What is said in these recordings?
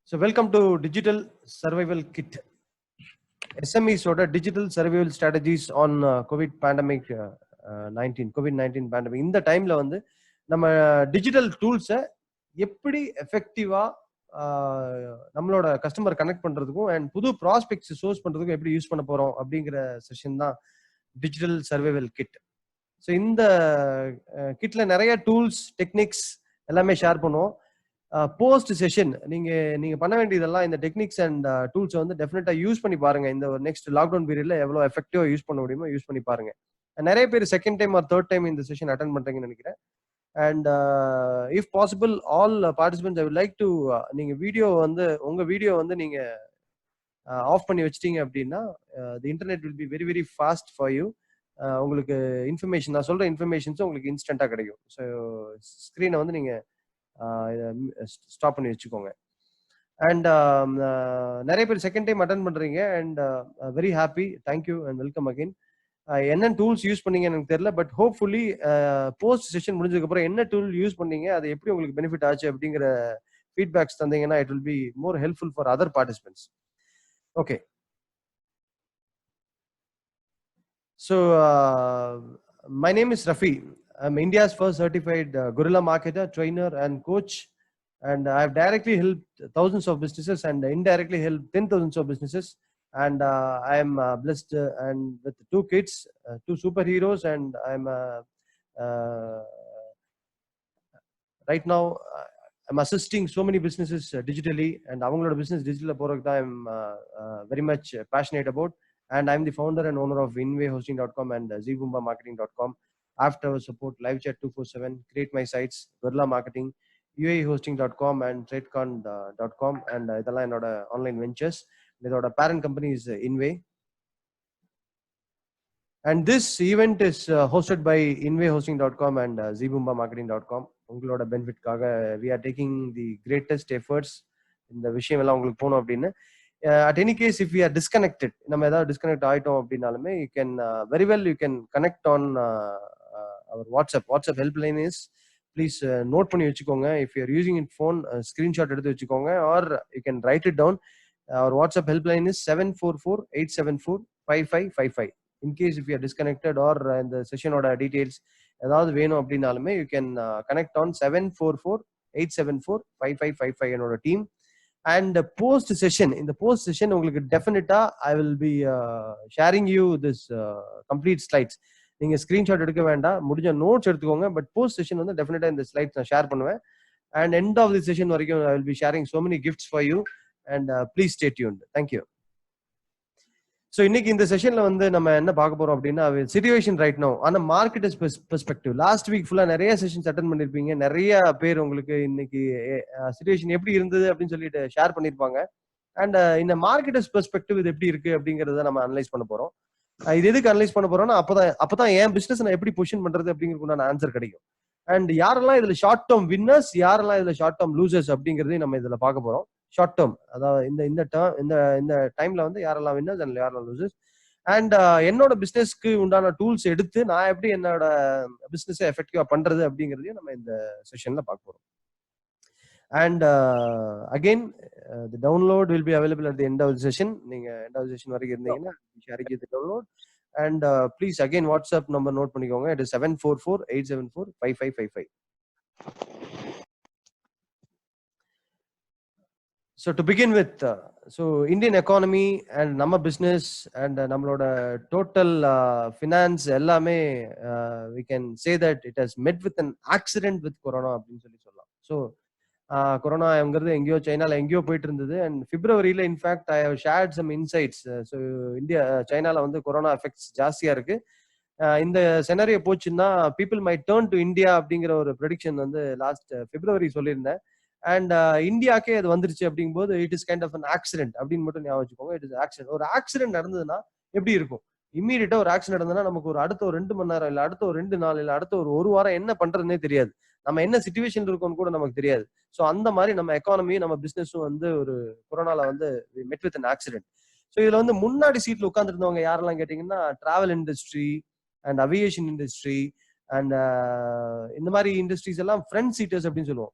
So welcome to Digital Survival Kit. SMEs ஓட digital survival strategies on COVID pandemic 19 COVID-19 pandemic. இந்த டைம்ல வந்து நம்ம டிஜிட்டல் டூல்ஸை எப்படி எஃபெக்டிவா நம்மளோட கஸ்டமர் கனெக்ட் பண்றதுக்கும் அண்ட் புது ப்ராஸ்பெக்ட்ஸ் சோர்ஸ் பண்றதுக்கும் எப்படி யூஸ் பண்ண போறோம் அப்படிங்கிற செஷன் தான் டிஜிட்டல் சர்வைவல் கிட். ஸோ இந்த கிட்ல நிறைய டூல்ஸ் டெக்னிக்ஸ் எல்லாமே ஷேர் பண்ணுவோம். போஸ்ட் செஷன் நீங்க பண்ண வேண்டியதெல்லாம் இந்த டெக்னிக்ஸ் அண்ட் டூல்ஸ் வந்து டெஃபினட்டா யூஸ் பண்ணி பாருங்க. இந்த ஒரு நெக்ஸ்ட் லாக்டவுன் பீரியட்ல எவ்வளவு எஃபெக்டிவா யூஸ் பண்ண முடியுமோ யூஸ் பண்ணி பாருங்க. நிறைய பேர் second time or third time இந்த செஷன் அட்டென்ட் பண்றீங்கன்னு நினைக்கிறேன். And if possible all participants I would like to நீங்க உங்க வீடியோ வந்து நீங்க ஆஃப் பண்ணி வச்சிட்டீங்க அப்படின்னா the internet will be very very fast for you. உங்களுக்கு இன்ஃபர்மேஷன் நான் சொல்ற இன்ஃபர்மேஷன்ஸ் உங்களுக்கு இன்ஸ்டன்டா கிடைக்கும். ஸோ ஸ்க்ரீனை வந்து நீங்க ஸ்டாப் பண்ணி வச்சுக்கோங்க. அண்ட் நிறைய பேர் செகண்ட் டைம் அட்டென்ட் பண்றீங்க and very happy, thank you and welcome again. என்ன டூல்ஸ் யூஸ் பண்ணீங்கன்னு எனக்கு தெரியல, பட் ஹோப்ஃபுல்லி போஸ்ட் செஷன் முடிஞ்சதுக்கு அப்புறம் என்ன டூல் யூஸ் பண்ணீங்க, அது எப்படி உங்களுக்கு பெனிஃபிட் ஆச்சு அப்படிங்கிற ஃபீட்பேக்ஸ் தந்தீங்கன்னா it will be more helpful for other participants. Okay, so my name is Rafi. I'm India's first certified guerrilla marketer, trainer and coach, and I've directly helped thousands of businesses and indirectly helped 10,000s of businesses. And I am blessed and with 2 kids, 2 superheroes, and I'm right now I'm assisting so many businesses digitally, and avangaloda business digital poradhukku I'm very much passionate about. And I'm the founder and owner of InwayHosting.com and ZBoombaMarketing.com. After our support, LiveChat 247, Create My Sites, Guerrilla Marketing, UAEHosting.com and TradeCon.com, and இதெல்லாம் என்னோட online ventures. இதோட parent company is Inway. And this event is hosted by InwayHosting.com and ZBoombaMarketing.com. உங்களோட பெனிஃபிட்காக we are taking the greatest efforts. இந்த விஷயம் எல்லாம் உங்களுக்கு போகணும் அப்படின்னு. At any case, if we are disconnected, நம்ம ஏதாவது டிஸ்கனெக்ட் ஆயிட்டோம் அப்படின்னாலுமே you can very well you can connect on our WhatsApp helpline is, please note பண்ணி வச்சுக்கோங்க. If you are using it phone, screenshot எடுத்து வச்சுக்கோங்க, or you can write it down. Our WhatsApp helpline is 744-874-5555. In case if you are disconnected or இந்த செஷனோட details ஏதாவது வேணும் அப்படின்னாலுமே you can connect on 744-874-5555 என்னோட team. And post session, in the post session உங்களுக்கு டெஃபினட்டா I will be sharing you this complete slides. நீங்க screenshot எடுக்க வேண்டாம், முடிஞ்ச நோட்ஸ் எடுத்துக்கோங்க. பட் போஸ்ட் செஷன் வந்து டெஃபினட்டா இந்த ஸ்லைட்ஸ் நான் ஷேர் பண்ணுவேன். And end of the session வரைக்கும் I will be sharing so many gifts for you, and please stay tuned. Thank you. So இன்னைக்கு இந்த செஷன்ல வந்து நம்ம என்ன பார்க்க போறோம் அப்படின்னா சிச்சுவேஷன் ரைட் நோ ஆனா மார்க்கெட் பெர்ஸ்பெக்டிவ். லாஸ்ட் வீக் ஃபுல்லா நிறைய செஷன்ஸ் அட்டென்ட் பண்ணிருப்பீங்க. நிறைய பேர் உங்களுக்கு இன்னைக்கு சிச்சுவேஷன் எப்படி இருந்தது அப்படின்னு சொல்லிட்டு ஷேர் பண்ணிருப்பாங்க. அண்ட் இந்த மார்க்கெட் பெர்ஸ்பெக்டிவ் இது எப்படி இருக்கு அப்படிங்கறத நம்ம அனலைஸ் பண்ண போறோம். இது எதுக்கு அனலைஸ் பண்ண போறோம்னா அப்பதான் என் பிசினஸ் நான் எப்படி பொசிஷன் பண்றது அப்படிங்கிறதுக்கு ஆன்சர் கிடைக்கும். அண்ட் யாரெல்லாம் இதுல ஷார்ட் டேர்ம் வின்னர்ஸ், யாரெல்லாம் இதுல ஷார்ட் டேர்ம் லூசர்ஸ் அப்படிங்கறதையும் நம்ம இதுல பார்க்க போறோம். ஷார்ட் டேர்ம், அதாவது இந்த டைம்ல வந்து யாரெல்லாம் வின்னர்ஸ் அண்ட் யாரெல்லாம் லூசர்ஸ். அண்ட் என்னோட பிசினஸ்க்கு உண்டான டூல்ஸ் எடுத்து நான் எப்படி என்னோட பிசினஸ் எஃபெக்டிவா பண்றது அப்படிங்கறதையும் நம்ம இந்த செஷன்ல பார்க்க போறோம். And again the download will be available at the end of the session. நீங்க end of the session வரைக்கும் இருந்தீங்கன்னா share the download. And please again WhatsApp number note பண்ணிக்கோங்க. It is 744-874-5555. So to begin with, so Indian economy and நம்ம business and நம்மளோட total finance எல்லாமே we can say that it has met with an accident with corona அப்படின்னு சொல்லலாம். So கொரோனாங்கிறது எங்கேயோ சைனால எங்கேயோ போயிட்டு இருந்தது. அண்ட் பிப்ரவரியில in fact I have shared some insights. So சைனால வந்து கொரோனா எஃபெக்ட்ஸ் ஜாஸ்தியா இருக்கு. இந்த செனரியோ போச்சுன்னா people may turn to India அப்படிங்கிற ஒரு ப்ரெடிக்ஷன் வந்து லாஸ்ட் பிப்ரவரி சொல்லியிருந்தேன். அண்ட் இந்தியாக்கே அது வந்துருச்சு அப்படிங்கும்போது it is kind of an accident அப்படின்னு மட்டும் ஞாபகம் வச்சுக்கோங்க. It is accident. ஒரு ஆக்சிடென்ட் நடந்ததுன்னா எப்படி இருக்கும்? இம்மீடியட்டா ஒரு ஆக்சிடென்ட் நடந்ததுன்னா நமக்கு ஒரு அடுத்த ஒரு 2 மணி நேரம் இல்ல அடுத்த ஒரு 2 நாள் இல்ல அடுத்த ஒரு வாரம் என்ன பண்றதுன்னே தெரியாது. நம்ம என்ன சிச்சுவேஷன் இருக்கோம்னு கூட நமக்கு தெரியாது. ஸோ அந்த மாதிரி நம்ம எக்கானமியும் நம்ம பிசினஸும் வந்து ஒரு கொரோனால வந்து மெட் வித் அன் ஆக்சிடென்ட். ஸோ இதுல வந்து முன்னாடி சீட்ல உட்கார்ந்துருந்தவங்க யாரெல்லாம் கேட்டீங்கன்னா travel industry and aviation industry and இந்த மாதிரி இண்டஸ்ட்ரீஸ் எல்லாம் ஃப்ரண்ட் சீட்டர்ஸ் அப்படின்னு சொல்லுவோம்.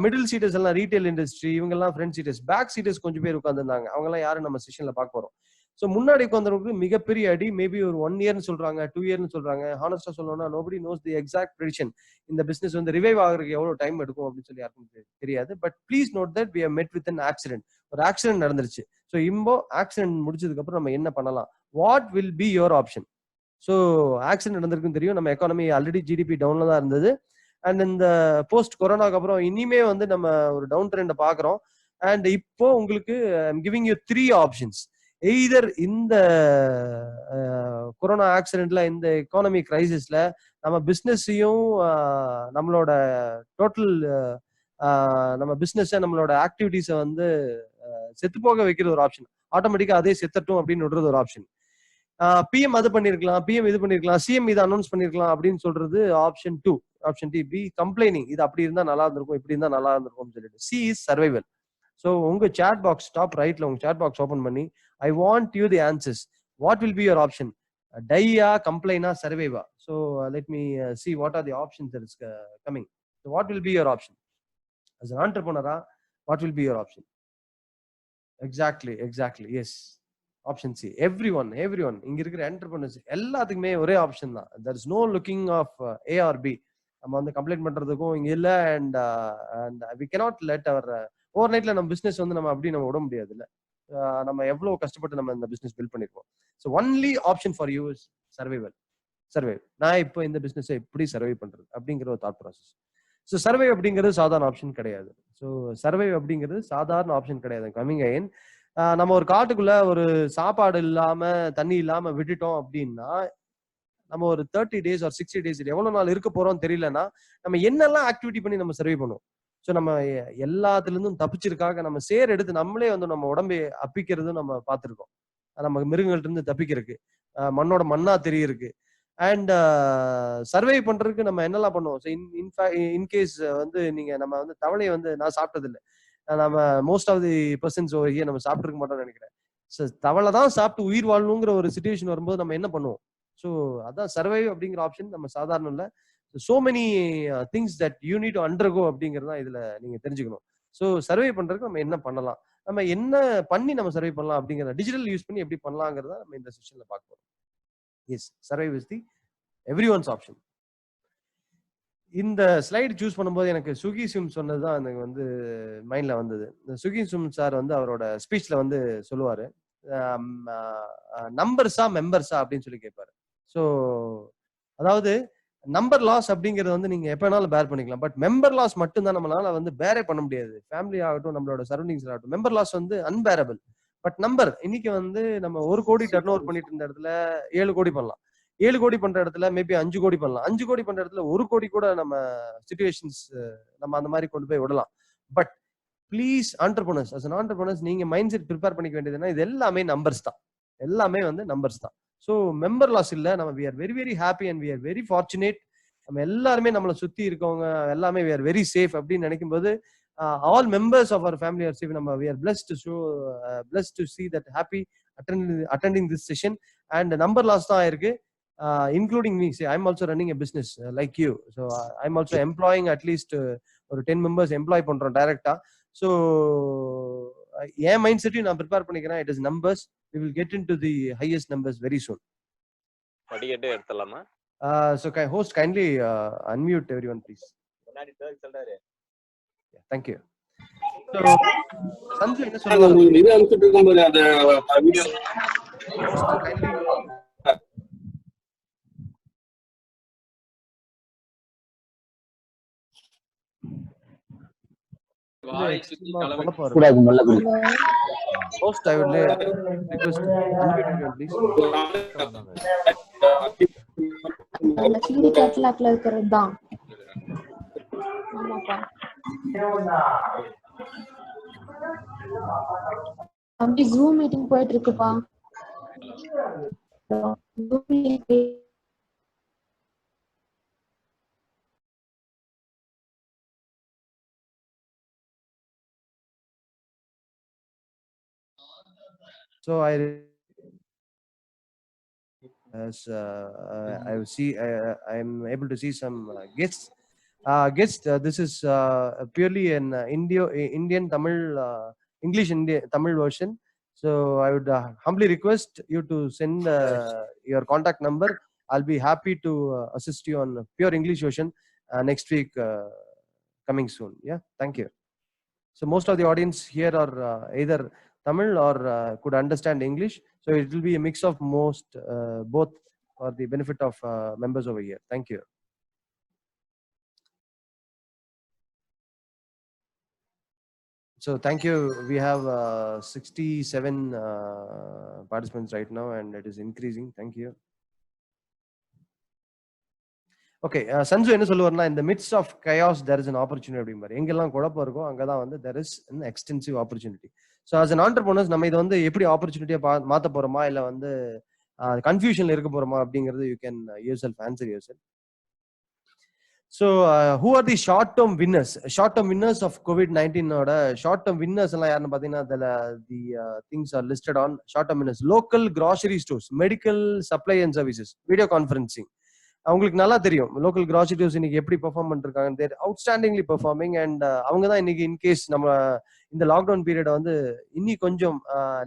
மிடில் சீட்டர்ஸ் எல்லாம் ரீட்டைல் இண்டஸ்ட்ரி, இவங்க எல்லாம் ஃப்ரண்ட் சீட்டர்ஸ். பேக் சீட்டர்ஸ் கொஞ்சம் பேர் உட்காந்துருந்தாங்க, அவங்க எல்லாம் யாரும் நம்ம செஷன்ல பார்க்க போறோம். ஸோ முன்னாடி உட்காந்துருக்கு மிகப்பெரிய அடி. மேபி ஒரு 1 இயர்னு சொல்றாங்க, 2 இயர்னு சொல்றாங்க. ஹானஸ்டா சொல்லணும்னா nobody knows the exact prediction. இந்த பிசினஸ் வந்து ரிவைவ் ஆகிறதுக்கு எவ்வளவு டைம் எடுக்கும் அப்படின்னு சொல்லி யாருக்கும் தெரியாது. But please note that we have met with an accident. ஒரு ஆக்சிடென்ட் நடந்துருச்சு. ஸோ இப்போ ஆக்சிடென்ட் முடிச்சதுக்கு அப்புறம் நம்ம என்ன பண்ணலாம்? What will be your option? So accident நடந்திருக்குன்னு தெரியும். நம்ம எக்கானமி ஆல்ரெடி ஜிடிபி டவுன்ல தான் இருந்தது. அண்ட் இந்த போஸ்ட் கொரோனாக்கு அப்புறம் இனிமே வந்து நம்ம ஒரு டவுன் ட்ரெண்டை பாக்குறோம். அண்ட் இப்போ உங்களுக்கு I'm giving you 3 options. Either இந்த கொரோனா ஆக்சிடென்ட்ல, இந்த எக்கானமி கிரைசிஸ்ல நம்ம பிசினஸையும் நம்மளோட டோட்டல் நம்ம பிசினஸ் நம்மளோட ஆக்டிவிட்டிஸை வந்து செத்து போக வைக்கிறது ஒரு ஆப்ஷன். ஆட்டோமேட்டிக்கா அதே செத்தட்டும் அப்படின்னு விடுறது ஒரு ஆப்ஷன். பிஎம் அது பண்ணிருக்கலாம், பிஎம் இது பண்ணிருக்கலாம், சிஎம் இது அனௌன்ஸ் பண்ணிருக்கலாம் அப்படின்னு சொல்றது option 2. Option D, be complaining. இது அப்படி இருந்தா நல்லா இருந்திருக்கும், இப்படி இருந்தா நல்லா இருந்திருக்கும்னு சொல்லிட்டு. C is survival. ஸோ உங்க சாட் பாக்ஸ் டாப் ரைட்ல உங்க சாட் பாக்ஸ் ஓபன் பண்ணி I want you the answers. What will be your option? டையா, கம்ப்ளைனா, சர்வைவா? So let me see what are the options that is coming. What will be your option as an entrepreneur? What will be your option? Exactly, yes. Option C. everyone இங்க இருக்கிற entrepreneurs எல்லாத்துக்குமே ஒரே option தான். there is no looking of A or B. நம்ம வந்து complaint பண்றதுக்கும் இங்க இல்ல. And we cannot let our over நைட்ல நம்ம பிசினஸ் வந்து நம்ம அப்படி நம்ம விட முடியாது இல்ல. நம்ம எவ்வளவு கஷ்டப்பட்டு நம்ம இந்த பிசினஸ் பில்ட் பண்ணிருக்கோம். So only option for you is survival. நான் இப்போ இந்த பிசினஸ் எப்படி சர்வை பண்றது அப்படிங்கிற ஒரு தாட் ப்ராசஸ். ஸோ சர்வை அப்படிங்கிறது சாதாரண ஆப்ஷன் கிடையாது. ஸோ சர்வை அப்படிங்கிறது சாதாரண ஆப்ஷன் கிடையாது. கமிங் அகைன், நம்ம ஒரு காட்டுக்குள்ள ஒரு சாப்பாடு இல்லாம தண்ணி இல்லாம விட்டுட்டோம் அப்படின்னா, நம்ம ஒரு 30 days or 60 days எவ்வளவு நாள் இருக்க போறோம் தெரியலன்னா, நம்ம என்னெல்லாம் ஆக்டிவிட்டி பண்ணி நம்ம சர்வை பண்ணுவோம். ஸோ நம்ம எல்லாத்துல இருந்தும் தப்பிச்சிருக்காக நம்ம சேர் எடுத்து நம்மளே வந்து நம்ம உடம்பை அப்பிக்கிறதும் நம்ம பார்த்திருக்கோம். நம்ம மிருகங்கள்ட்ட இருந்து தப்பிக்கிறதுக்கு, மண்ணோட மண்ணா தெரியறதுக்கு. அண்ட் சர்வை பண்றதுக்கு நம்ம என்னெல்லாம் பண்ணுவோம். இன்கேஸ் வந்து நீங்க நம்ம வந்து தவளையை வந்து நான் சாப்பிட்டது இல்லை. நம்ம மோஸ்ட் ஆஃப் தி பர்சன்ஸ் நம்ம சாப்பிட்டுருக்க மாட்டோம்னு நினைக்கிறேன். தவளை தான் சாப்பிட்டு உயிர் வாழணுங்கிற ஒரு சுச்சுவேஷன் வரும்போது நம்ம என்ன பண்ணுவோம்? ஸோ அதான் சர்வை அப்படிங்கிற ஆப்ஷன் நம்ம சாதாரணம் இல்லை. So many things that you need to undergo அப்படிங்கிறது தான் இதுல நீங்க தெரிஞ்சுக்கணும். ஸோ சர்வை பண்றதுக்கு நம்ம என்ன பண்ணலாம், நம்ம என்ன பண்ணி நம்ம சர்வை பண்ணலாம் அப்படிங்கிற டிஜிட்டல் யூஸ் பண்ணி எப்படி பண்ணலாங்கிறத நம்ம இந்த செஷன்ல பார்க்க போறோம். Yes, survive is the everyone's option. இந்த ஸ்லைடு சூஸ் பண்ணும்போது எனக்கு சுகி சிம் சொன்னதுதான் எனக்கு வந்து மைண்ட்ல வந்தது. இந்த சுகி சிம் சார் வந்து அவரோட ஸ்பீச்ல வந்து சொல்லுவாரு, நம்பர்ஸா மெம்பர்ஸா அப்படின்னு சொல்லி கேட்பாரு. ஸோ அதாவது நம்பர் லாஸ் அப்படிங்கிறது வந்து நீங்க எப்ப வேணாலும் பேர் பண்ணிக்கலாம். பட் மெம்பர் லாஸ் மட்டும் தான் நம்மளால வந்து பேரே பண்ண முடியாது. ஃபேமிலி ஆகட்டும், நம்மளோட சரௌண்டிங்ஸ் ஆகட்டும், மெம்பர் லாஸ் வந்து அன்பேரபிள். பட் நம்பர் இன்னைக்கு வந்து நம்ம 1 கோடி டர்ன் ஓவர் பண்ணிட்டு இருந்த இடத்துல 7 கோடி பண்ணலாம். 7 கோடி பண்ற இடத்துல மேபி 5 கோடி பண்ணலாம். 5 கோடி பண்ற இடத்துல 1 கோடி கூட நம்ம சிச்சுவேஷன்ஸ் நம்ம அந்த மாதிரி கொண்டு போய் விடலாம். But please entrepreneurs, as an entrepreneurs நீங்க மைண்ட் செட் ப்ரிப்பேர் பண்ணிக்க வேண்டியதுன்னா இது எல்லாமே நம்பர்ஸ் தான். எல்லாமே வந்து நம்பர்ஸ் தான். ஸோ மெம்பர் லாஸ் இல்ல. நம்ம we are very very happy and we are very fortunate. நம்ம எல்லாருமே நம்மளை சுத்தி இருக்கவங்க எல்லாமே வி ஆர் வெரி சேஃப் அப்படின்னு நினைக்கும் போது all members of our family are safe. we are blessed to see that happy attending this session. And number loss தான் இருக்கு, including me. See, I'm also running a business like you. So I'm also employing at least ஒரு 10 members employ பண்றோம் டைரக்டா. So என் mind செட்டையும் நான் prepare பண்ணிக்கிறேன். It is numbers. we will get into the highest numbers very soon. படிக்கட்டே எடுத்துலாமா? So host kindly unmute everyone please. முன்னாடி பேர் சொல்றாரு. Thank you. So Sanju என்ன சொல்றாரு? இது அனுப்பிட்டு இருக்கும்போது அந்த video kindly host I would request unmute everyone please. Lakshmi கேட்லாக்ல இருக்கிறது தான். ஆமாப்பா. அப்படி ஜூம் மீட்டிங் போயிட்டு இருக்குப்பா. So as I see, I am able to see some guests. This is purely an Indian Tamil, English Indian Tamil version. So I would humbly request you to send your contact number. I'll be happy to assist you on pure English version next week, coming soon. Yeah, thank you. So most of the audience here are either Tamil or could understand English. So it will be a mix of both for the benefit of members over here. Thank you. So thank you. We have 67 participants right now, and it is increasing. Thank you. Okay, Sanju என்ன சொல்லுவார்னா, in the midst of chaos there is an opportunity அப்படிம்பாரு. எங்கெல்லாம் குழப்பம் இருக்கோ அங்கதான் வந்து there is an extensive opportunity. So as an entrepreneur நம்ம இதை வந்து எப்படி ஆப்பர்ச்சுனிட்டியா மாத்த போறோமா இல்ல வந்து கன்ஃபியூஷன்ல இருக்க போறோமா அப்படிங்கிறது you can yourself answer yourself. So who are the short term winners? Short term winners of COVID-19 ஓட short term winners எல்லாம் யாருன்னு பாத்தீங்கன்னா, the things are listed on short term winners. Local grocery stores, medical supply and services, video conferencing. அவங்களுக்கு நல்லா தெரியும் local grocery stores இன்னைக்கு எப்படி perform பண்ணிருக்காங்க. தேர் அவுட்ஸ்டாண்டிங்லி பெர்ஃபார்மிங். அண்ட் அவங்க தான் இன்னைக்கு இன்கேஸ் நம்ம இந்த லாக்டவுன் பீரியட் வந்து இன்னி கொஞ்சம்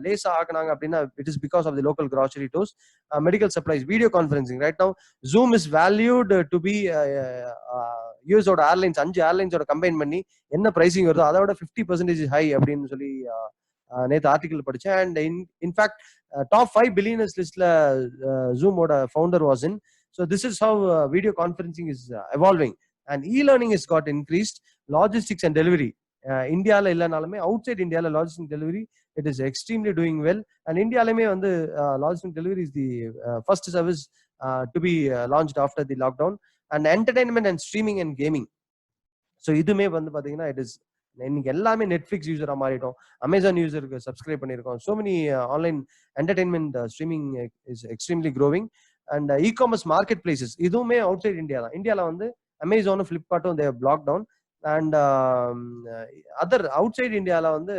லேசா ஆக்குனாங்க அப்படின்னா it is because of the local grocery stores, medical supplies, video conferencing. Right now Zoom is valued to be யூஎஸோட ஏர்லைன்ஸ் 5 ஏர்லைன்ஸோட கம்பைன் பண்ணி என்ன பிரைசிங் வருதோ அதோட 50% ஹை அப்படின்னு சொல்லி நேற்று ஆர்டிகல் படிச்சேன். அண்ட் இன்ஃபேக்ட் டாப் 5 பில்லியனர்ஸ் லிஸ்ட்ல ஜூமோட founder was in. So this is how video conferencing is evolving, and e-learning has got increased. Logistics and delivery, India la illanalume outside India la logistics delivery it is extremely doing well. And India la me vandu logistics delivery is the first service to be launched after the lockdown. And entertainment and streaming and gaming, so idume vandu pathina it is இன்னைக்கு எல்லாமே Netflix யூசரா மாறிட்டோம், Amazon யூசருக்கு subscribe பண்ணியிருக்கோம். so many online entertainment streaming is extremely growing. And e-commerce marketplaces இதுவுமே outside India தான். இந்தியால வந்து அமேசானும் ஃபிளிப்கார்ட்டும் they have blocked down. And other outside Indiaல வந்து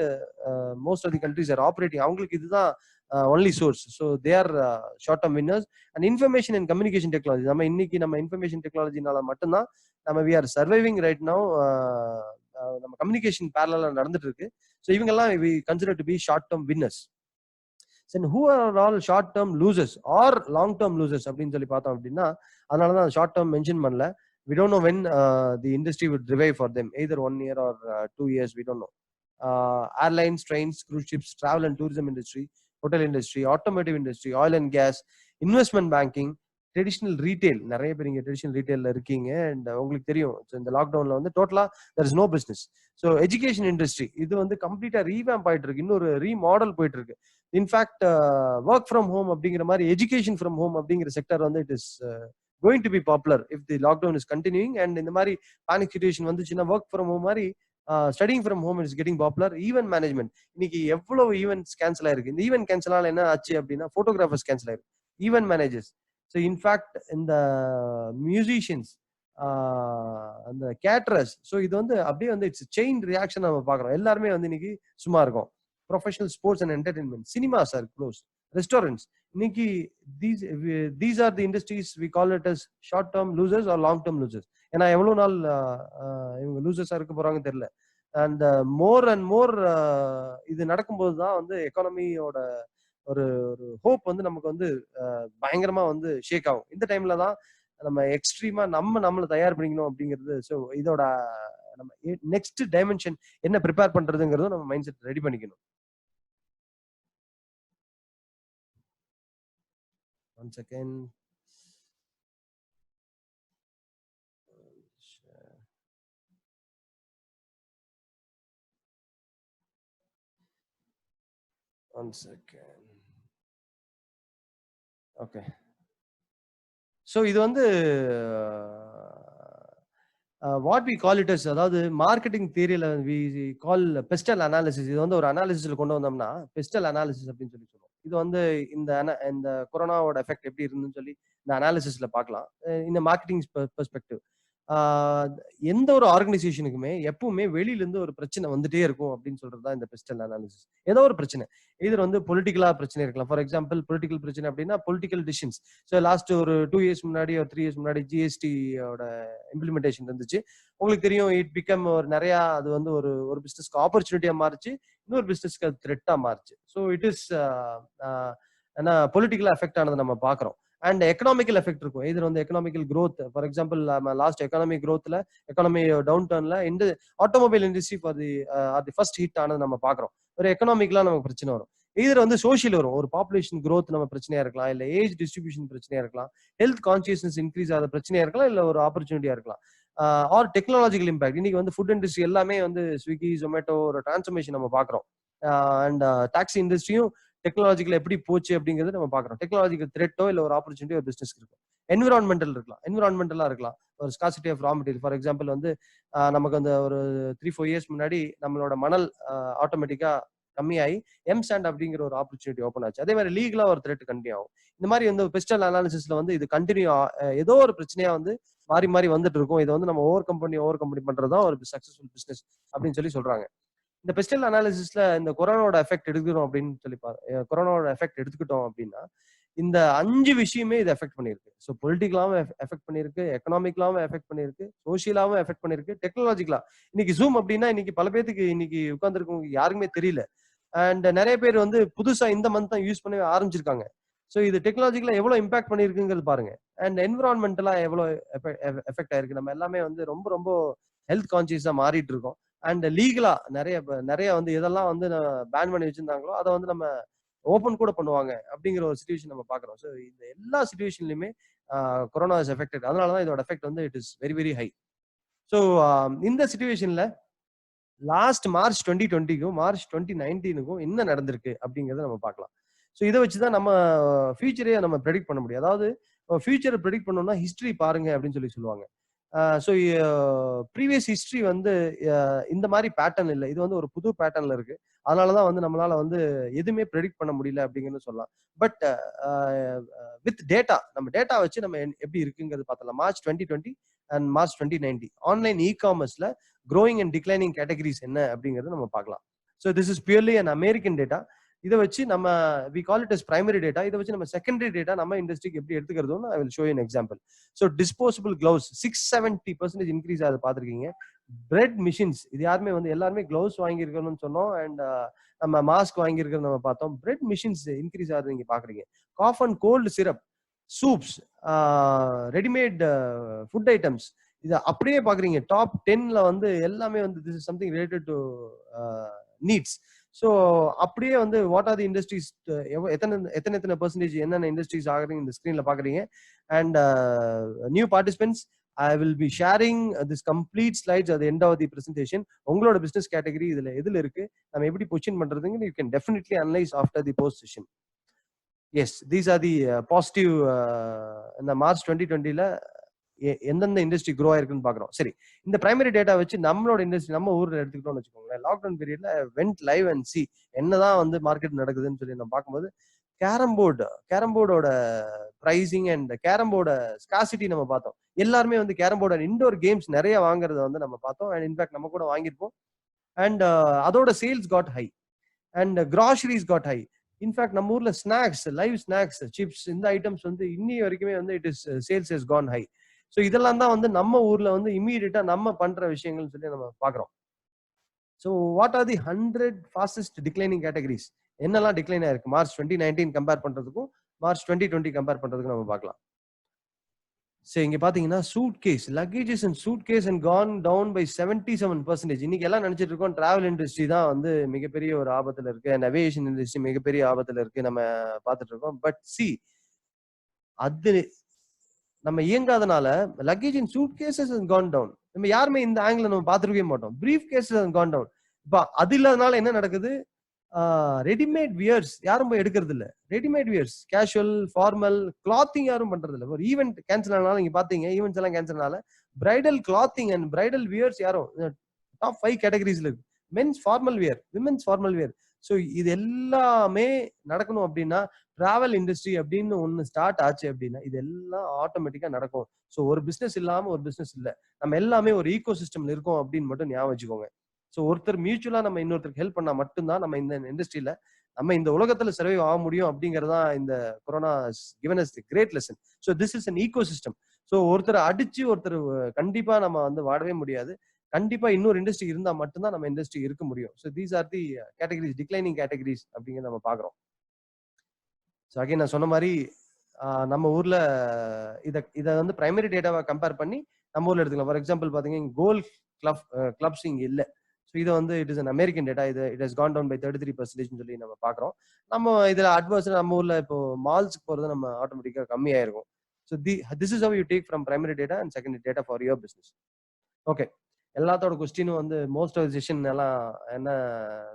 most of the countries are operating, அவங்களுக்கு இதுதான் only source. So they are short term winners. And information and communication technology, நம்ம இன்னைக்கு நம்ம இன்ஃபர்மேஷன் டெக்னாலஜினால மட்டும்தான் நம்ம we are surviving right now. நம்ம communication பேரலா நடந்துட்டு இருக்கு. ஸோ இவங்கெல்லாம் we consider to be short term winners. And who are all short term losers or long term losers அப்படின்னு சொல்லி பார்த்தோம் அப்படின்னா, அதனாலதான் ஷார்ட் டேர்ம் மென்ஷன் பண்ணல. we don't know when the industry would revive for them, either 1 year or 2 years, we don't know. Airlines, trains, cruise ships, travel and tourism industry, hotel industry, automotive industry, oil and gas, investment banking, traditional retail. நிறைய பேர் இங்க traditional ரீட்டைல்ல இருக்கீங்க. And உங்களுக்கு தெரியும் இந்த லாக்டவுன்ல வந்து டோட்டலா there is no business. So education industry இது வந்து கம்ப்ளீட்டா ரீவேம்ப் ஆயிட்டு இருக்கு, இன்னொரு ரீமாடல் போயிட்டு இருக்கு. இன்ஃபேக்ட் ஒர்க் ஃப்ரம் ஹோம் அப்படிங்கிற மாதிரி எஜுகேஷன் ஃப்ரம் ஹோம் அப்படிங்கிற செக்டர் வந்து it is going to be popular if the lockdown is continuing. And இந்த மாதிரி பேனிக் சிச்சுவேஷன் வந்துச்சுன்னா ஒர்க் ஃப்ரம் ஹோம் மாதிரி studying from home is getting popular. Event management, இன்னைக்கு எவ்வளவு ஈவெண்ட்ஸ் கேன்சல் ஆயிருக்கு. இந்த ஈவென்ட் கேன்சல் ஆல என்ன ஆச்சு அப்படின்னா போட்டோகிராஃபர்ஸ் கேன்சல் ஆயிருக்கு, ஈவென்ட் மேனேஜர்ஸ். ஸோ இன்ஃபேக்ட் இந்த மியூசிஷியன்ஸ், அந்த கேட்டரர்ஸ், ஸோ இது வந்து அப்படியே வந்து இட்ஸ் செயின் ரியாக்ஷன் நம்ம பார்க்குறோம். எல்லாருமே வந்து இன்னைக்கு சும்மா இருக்கும். Professional sports and entertainment, cinemas are close, restaurants. இன்னைக்கு these are the industries we call it as short term losers or long term losers. ஏன்னா எவ்வளவு நாள் இவங்க லூசர்ஸா இருக்க போறாங்கன்னு தெரியல. அண்ட் மோர் அண்ட் மோர் இது நடக்கும்போது தான் வந்து எக்கானமியோட ஒரு ஹோப் வந்து நமக்கு வந்து பயங்கரமா வந்து ஷேக் ஆகும். இந்த டைம்ல தான் நம்ம எக்ஸ்ட்ரீமா நம்மளை தயார் பண்ணிக்கணும் அப்படிங்கிறது. ஸோ இதோட நம்ம நெக்ஸ்ட் டைமென்ஷன் என்ன ப்ரிப்பேர் பண்றதுங்கிறதும் நம்ம மைண்ட் செட் ரெடி பண்ணிக்கணும். One second. One second. Okay. So இது வந்து what we call it as, அதாவது மார்க்கெட்டிங் தியரியில வி கால் பெஸ்டல் அனாலிசிஸ். இது வந்து ஒரு அனாலிசிஸ்ல கொண்டு வந்தோம்னா பெஸ்டல் அனாலிசிஸ் அப்படின்னு சொல்லி சொல்லுவோம். இது வந்து இந்த கொரோனாவோட எஃபெக்ட் எப்படி இருந்துன்னு சொல்லி இந்த அனாலிசிஸ்ல பார்க்கலாம். இந்த மார்க்கெட்டிங் பெர்ஸ்பெக்டிவ். எந்த ஒரு ஆர்கனைசேஷனுக்குமே எப்பவுமே வெளியில இருந்து ஒரு பிரச்சனை வந்துட்டே இருக்கும் அப்படின்னு சொல்றதுதான் இந்த பெஸ்ட் அனாலிசிஸ். ஏதோ ஒரு பிரச்சனை, இதர் வந்து பொலிட்டிக்கலா பிரச்சனை இருக்கலாம். ஃபார் எக்ஸாம்பிள் பொலிட்டிக்கல் பிரச்சனை அப்படின்னா பொலிட்டிக்கல் டிசிஷன்ஸ். ஸோ லாஸ்ட் ஒரு 2 இயர்ஸ் முன்னாடி ஒரு 3 இயர்ஸ் முன்னாடி ஜிஎஸ்டியோட இம்ப்ளிமெண்டேஷன் இருந்துச்சு. உங்களுக்கு தெரியும், இட் பிகம் ஒரு நிறைய அது வந்து ஒரு பிசினஸ்க்கு ஆப்பர்ச்சுனிட்டியா மாறிச்சு, இன்னொரு பிசினஸ்க்கு அது த்ரெட்டா மாறிச்சு. ஸோ இட் இஸ் பொலிட்டிக்கலா எஃபெக்ட் ஆனது நம்ம பாக்குறோம். அண்ட் எக்கனாமிக்கல் எஃபெக்ட் இருக்கும். இது வந்து economical growth. For example last economic growthல எக்கனாமி டவுன் டர்ன்ல இந்த automobile industry for the first hit ஆனது நம்ம பாக்குறோம். ஒரு எக்கனாமிக்லாம் நமக்கு பிரச்சனை வரும். இதுல வந்து சோஷியல் வரும். ஒரு பாப்புலேஷன் growth நம்ம பிரச்சனையா இருக்கலாம், இல்ல ஏஜ் டிஸ்ட்ரிபியூஷன் பிரச்சனையா இருக்கலாம், ஹெல்த் கான்சியஸ்னஸ் இன்க்ரீஸ் ஆகிற பிரச்சனையா இருக்கலாம், இல்ல ஒரு ஆப்பர்ச்சுனிட்டியா இருக்கலாம். Or technological impact. இன்னைக்கு வந்து ஃபுட் இண்டஸ்ட்ரி எல்லாமே வந்து ஸ்விக்கி, ஜொமேட்டோ ஒரு டிரான்ஸ்ஃபர்மேஷன் நம்ம பாக்குறோம். அண்ட் டாக்ஸி இண்டஸ்ட்ரியும் டெக்னாலஜிக்கல் எப்படி போச்சு அப்படிங்கறது நம்ம பாக்குறோம். டெக்னாலஜிக்கல் த்ரெட்டோ இல்ல ஒரு ஆப்பர்ச்சுனிட்டி ஒரு பிசினஸ்க்கு இருக்கும். என்விரான்மெண்டல் இருக்கலாம், என்விரான்மெண்டலா இருக்கலாம். ஒரு scarcity of raw material. For example வந்து நமக்கு அந்த ஒரு 3-4 இயர்ஸ் முன்னாடி நம்மளோட மணல் ஆட்டோமேட்டிக்கா கம்மியாகி எம்சாண்ட் அப்படிங்கிற ஒரு ஆப்பர்ச்சுனிட்டி ஓப்பன் ஆச்சு. அதே மாதிரி லீகலா ஒரு த்ரெட் கண்டினியூ ஆகும். இந்த மாதிரி வந்து பெஸ்டல் அனாலிசிஸ்ல வந்து இது கண்டினியூ ஏதோ ஒரு பிரச்சனையா வந்து மாறி மாறி வந்துட்டு இருக்கும். இதை வந்து நம்ம ஓவர் கம்பெனி பண்றதுதான் ஒரு சக்சஸ்ஃபுல் பிசினஸ் அப்படின்னு சொல்றாங்க. இந்த பெஸ்டல் அனாலிசிஸ்ல இந்த கொரோனாவோட எஃபெக்ட் எடுத்துக்கிறோம் அப்படின்னு சொல்லி கொரோனாவோட எஃபெக்ட் எடுத்துக்கிட்டோம் அப்படின்னா இந்த 5 விஷயமே இது எஃபெக்ட் பண்ணிருக்கு. ஸோ பொலிட்டிக்கலாவும் எஃபெக்ட் பண்ணிருக்கு, எக்கனாமிக்கலாவும் எஃபெக்ட் பண்ணிருக்கு, சோசியலாவும் எஃபெக்ட் பண்ணிருக்கு, டெக்னாலஜிக்கலா. இன்னைக்கு ஜூம் அப்படின்னா இன்னைக்கு பல பேருக்கு இன்னைக்கு உட்கார்ந்துருக்கவங்க யாருக்குமே தெரியல. அண்ட் நிறைய பேர் வந்து புதுசா இந்த மந்த் தான் யூஸ் பண்ண ஆரம்பிச்சிருக்காங்க. ஸோ இது டெக்னாலஜிக்கலா எவ்வளவு இம்பாக்ட் பண்ணிருக்குங்கிறது பாருங்க. அண்ட் என்விரான்மெண்டலா எவ்வளவு எஃபெக்ட் ஆயிருக்கு. நம்ம எல்லாமே வந்து ரொம்ப ரொம்ப ஹெல்த் கான்சியஸா மாறிட்டு இருக்கோம். அண்ட் லீகலா நிறைய வந்து இதெல்லாம் வந்து பேன் பண்ணி வச்சிருந்தாங்களோ அதை வந்து நம்ம ஓபன் கூட பண்ணுவாங்க அப்படிங்கிற ஒரு சிச்சுவேஷன் நம்ம பாக்குறோம். ஸோ இந்த எல்லா சிச்சுவேஷன்லயுமே கொரோனா இஸ் எஃபெக்டட். அதனாலதான் இதோட எஃபெக்ட் வந்து it is very very high. So இந்த சிச்சுவேஷன்ல லாஸ்ட் மார்ச் 2020க்கும் மார்ச் 2019க்கும் என்ன நடந்திருக்கு அப்படிங்கறத நம்ம பார்க்கலாம். ஸோ இதை வச்சுதான் நம்ம ஃபியூச்சரே நம்ம ப்ரெடிக்ட் பண்ண முடியும். அதாவது ஃபியூச்சரை ப்ரெடிக்ட் பண்ணோம்னா ஹிஸ்டரி பாருங்க அப்படின்னு சொல்லுவாங்க. ஸோ ப்ரீவியஸ் ஹிஸ்டரி வந்து இந்த மாதிரி பேட்டர்ன் இல்லை, இது வந்து ஒரு புது பேட்டர்ன்ல இருக்கு. அதனாலதான் வந்து நம்மளால வந்து எதுவுமே ப்ரெடிக்ட் பண்ண முடியல அப்படிங்கிறது சொல்லலாம். பட் வித் டேட்டா, நம்ம டேட்டா வச்சு நம்ம எப்படி இருக்குங்கிறது பார்த்தலாம். மார்ச் 2020 அண்ட் மார்ச் 2019 ஆன்லைன் இ-காமர்ஸ்ல growing and declining categories என்ன அப்படிங்கறத நம்ம பார்க்கலாம். So this is purely an American data. இதை வச்சு நம்ம we call it as primary data. இதை வச்சு நம்ம செகண்டரி டேட்டா நம்ம இண்டஸ்ட்ரிக்கு எப்படி எடுத்துக்கிறதுன்னு I will show you an example. So disposable gloves 670% increase ஆகுது பார்த்துருக்கீங்க. பிரெட் மிஷின்ஸ், இது யாருமே வந்து எல்லாருமே கிளவுஸ் வாங்கியிருக்கணும்னு சொன்னோம். அண்ட் நம்ம மாஸ்க் வாங்கியிருக்கிறது நம்ம பார்த்தோம். பிரெட் மிஷின்ஸ் இன்க்ரீஸ் ஆகுது நீங்க பாக்குறீங்க. Cough and cold syrup, soups, readymade food items, இது அப்படியே பாக்குறீங்க. டாப் 10ல வந்து எல்லாமே வந்து this is something related to needs. So அப்படியே வந்து வாட் ஆர் தி இண்டஸ்ட்ரீஸ், எத்தனை பெர்சன்டேஜ் என்னென்ன இண்டஸ்ட்ரீஸ் ஆகுறீங்க இந்த ஸ்கிரீன்ல பாக்குறீங்க. And new participants, I will be sharing this complete slides at the end of the presentation. உங்களோட பிசினஸ் கேட்டகரி எதுல இருக்கு, நம்ம எப்படி பொசிஷன் பண்றதுன்னு you can definitely analyze after the post session. Yes, these are the positive இந்த March 2020ல எந்தெந்த industry grow ஆயிருக்குன்னு பாக்குறோம். சரி, இந்த பிரைமரி டேட்டா வச்சு நம்மளோட இண்டஸ்ட்ரி நம்ம ஊர்ல எடுத்துக்கிட்டோம்னு வச்சுக்கோங்களேன். லாக்டவுன் பீரியட்ல வெண்ட் லைவ் அண்ட் சி என்னதான் வந்து மார்க்கெட் நடக்குதுன்னு சொல்லி நம்ம பார்க்கும்போது கேரம்போர்டோட பிரைசிங் அண்ட் கேரம்போர்ட ஸ்காசிட்டி நம்ம பார்த்தோம். எல்லாருமே வந்து கேரம்போர்ட இண்டோர் கேம்ஸ் நிறைய வாங்குறத வந்து நம்ம பார்த்தோம். அண்ட் இன்ஃபேக்ட் நம்ம கூட வாங்கியிருப்போம். அண்ட் அதோட sales got high and groceries got high. In fact நம்ம ஊர்ல ஸ்நாக்ஸ், லைவ் ஸ்நாக்ஸ், சிப்ஸ், இந்த ஐட்டம்ஸ் வந்து இன்னி வரைக்குமே வந்து it is sales is gone high. So இதெல்லாம் தான் வந்து நம்ம ஊர்ல வந்து இமீடியட்டா நம்ம பண்ற விஷயங்கள்னு சொல்லி நம்ம பாக்குறோம். So what are the 100 fastest declining categories, என்னெல்லாம் டிக்ளைன் ஆயிருக்கு மார்ச் 2019 கம்பேர் பண்றதுக்கும் மார்ச் 2020 கம்பேர் பண்றதுக்கும் நம்ம பார்க்கலாம். சரி, இங்க பாத்தீங்கன்னா suitcase, luggages and suitcase and gone down by 77%. இன்னைக்கு எல்லாம் நினைச்சிட்டு இருக்கோம் டிராவல் இண்டஸ்ட்ரி தான் வந்து மிகப்பெரிய ஒரு ஆபத்துல இருக்கு, அண்ட் அவியேஷன் இண்டஸ்ட்ரி மிகப்பெரிய ஆபத்துல இருக்கு நம்ம பார்த்துட்டு இருக்கோம். பட் சி, அது நம்ம இயங்காதனால luggage and suitcases has gone down. நம்ம யாருமே இந்த ஆங்கிள் நம்ம பார்த்துருக்கவே மாட்டோம். Briefcases has gone down. இப்ப அது இல்லாதனால என்ன நடக்குது, ரெடிமேட் வியர்ஸ் யாரும் போய் எடுக்கிறது இல்ல. Readymade wears, casual, formal clothing யாரும் பண்றது இல்ல. ஒரு ஈவெண்ட் கேன்சல் ஆனாலும் நீங்க பாத்தீங்க, ஈவெண்ட்ஸ் எல்லாம் கேன்சல் ஆனால bridal clothing and bridal wears யாரும் டாப் 5 கேட்டகரிஸ்ல இருக்கு. Men's formal wear, women's formal wear. So இது எல்லாமே நடக்கணும் அப்படின்னா டிராவல் இண்டஸ்ட்ரி அப்படின்னு ஒன்று ஸ்டார்ட் ஆச்சு அப்படின்னா இது எல்லாம் ஆட்டோமேட்டிக்கா நடக்கும். ஸோ ஒரு பிசினஸ் இல்லாம ஒரு பிசினஸ் இல்லை, நம்ம எல்லாமே ஒரு ஈகோ சிஸ்டம்ல இருக்கோம் அப்படின்னு மட்டும் ஞாபகம் வச்சுக்கோங்க. ஸோ ஒருத்தர் மியூச்சுவலா நம்ம இன்னொருத்தருக்கு ஹெல்ப் பண்ணா மட்டும்தான் நம்ம இந்த இண்டஸ்ட்ரியில நம்ம இந்த உலகத்துல சர்வைவ் ஆக முடியும் அப்படிங்கறதா இந்த corona given us the great lesson. So this is an ecosystem. So ஒருத்தர் அடிச்சு ஒருத்தர் கண்டிப்பா நம்ம வந்து வாடவே முடியாது. கண்டிப்பா இன்னொரு இண்டஸ்ட்ரி இருந்தா மட்டும்தான் நம்ம இண்டஸ்ட்ரி இருக்க முடியும். So these are the categories, declining categories அப்படிங்கிறத நம்ம பாக்குறோம். ஸோ அகைன் நான் சொன்ன மாதிரி நம்ம ஊர்ல இதை வந்து பிரைமரி டேட்டாவை கம்பேர் பண்ணி நம்ம ஊர்ல எடுத்துக்கலாம். ஃபார் எக்ஸாம்பிள் பாத்தீங்கன்னா கோல் கிளப்ஸ் இங்க இல்லை. ஸோ இதை வந்து it is an American data. இது it has gone down by 33% சொல்லி நம்ம பாக்குறோம். நம்ம இதுல அட்வான்ஸ் நம்ம ஊர்ல இப்போ மால்ஸ்க்கு போறது நம்ம ஆட்டோமேட்டிக்கா கம்மியாயிருக்கும். So this is how you take from primary data and secondary data for your business. Okay, எல்லாத்தோட கொஸ்டினும் வந்து மோஸ்ட் ஆஃப் செஷன் எல்லாம் என்ன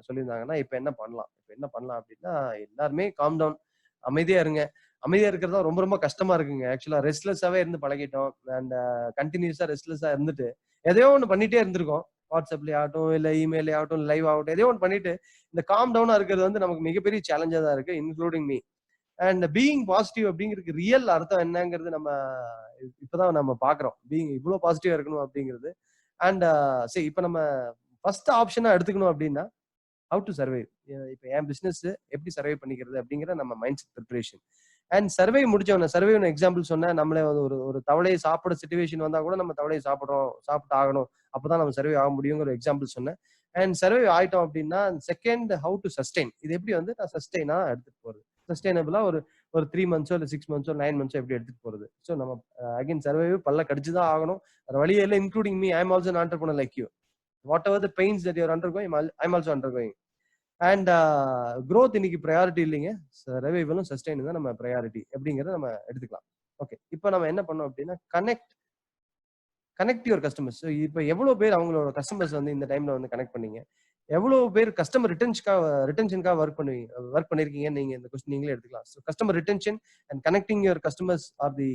சொல்லியிருந்தாங்கன்னா இப்போ என்ன பண்ணலாம் அப்படின்னா எல்லாருமே காம் டவுன், அமைதியா இருங்க. அமைதியா இருக்கிறதா ரொம்ப ரொம்ப கஷ்டமா இருக்குங்க. ஆக்சுவலா ரெஸ்ட்லெஸ்ஸாவே இருந்து பழகிட்டோம். அண்ட் கண்டினியூஸா ரெஸ்ட்லெஸ்ஸா இருந்துட்டு எதையோ ஒன்று பண்ணிட்டே இருந்திருக்கோம். வாட்ஸ்அப்லயே ஆகட்டும், இல்ல இமெயிலே ஆகட்டும், லைவ் ஆகட்டும், எதையோ ஒன்று பண்ணிட்டு இந்த காம் டவுனா இருக்கிறது வந்து நமக்கு மிகப்பெரிய சேலஞ்சா தான் இருக்கு, including me. And being positive அப்படிங்கிறது ரியல் அர்த்தம் என்னங்கிறது நம்ம இப்பதான் நம்ம பாக்குறோம். பீயிங் இவ்வளவு பாசிட்டிவா இருக்கணும் அப்படிங்கிறது. அண்ட் சரி, இப்ப நம்ம ஃபர்ஸ்ட் ஆப்ஷனா எடுத்துக்கணும் அப்படின்னா ஹவு டு சர்வை. இப்போ என் பிசினஸ் எப்படி சர்வை பண்ணிக்கிறது அப்படிங்கிற நம்ம mind set preparation. And survey முடிச்சவன சர்வை எக்ஸாம்பிள் சொன்னா நம்மளே வந்து ஒரு தவளையை சாப்பிட சிச்சுவேஷன் வந்தா கூட நம்ம தவளையை சாப்பிட்டு ஆகணும், அப்பதான் நம்ம சர்வை ஆக முடியுங்கிற எக்ஸாம்பிள் சொன்னேன். அண்ட் சர்வை ஆயிட்டோம் அப்படின்னா செகண்ட் ஹவு டு சஸ்டெயின். இது எப்படி வந்து நான் சஸ்டெயினா எடுத்துட்டு போறது, சஸ்டைனபிளா ஒரு 3 மந்த்ஸோ இல்லை 6 மந்த்ஸோ 9 மந்த்ஸோ எப்படி எடுத்துட்டு போறது. ஸோ நம்ம அகைன் சர்வை பல்ல கடிச்சுதான் ஆகணும். வேற வழியே இல்லை, including me. I am also an entrepreneur like you. Whatever the pains that you are undergoing, I'm also undergoing. And growth இன்னைக்கு ப்ரையாரிட்டி இல்லைங்க, ரெவைவலும் சஸ்டைன் தான் நம்ம ப்ரையாரிட்டி அப்படிங்கிறத நம்ம எடுத்துக்கலாம். ஓகே, இப்போ நம்ம என்ன பண்ணோம் அப்படின்னா கனெக்ட் யுவர் கஸ்டமர்ஸ். இப்போ எவ்வளவு பேர் அவங்களோட கஸ்டமர்ஸ் வந்து இந்த டைம்ல வந்து கனெக்ட் பண்ணீங்க, எவ்வளவு பேர் கஸ்டமர் ரிட்டென்ஷனுக்காக ஒர்க் பண்ணிருக்கீங்க, நீங்க இந்த கொஸ்டின் நீங்களே எடுத்துக்கலாம். So customer retention and connecting your customers are the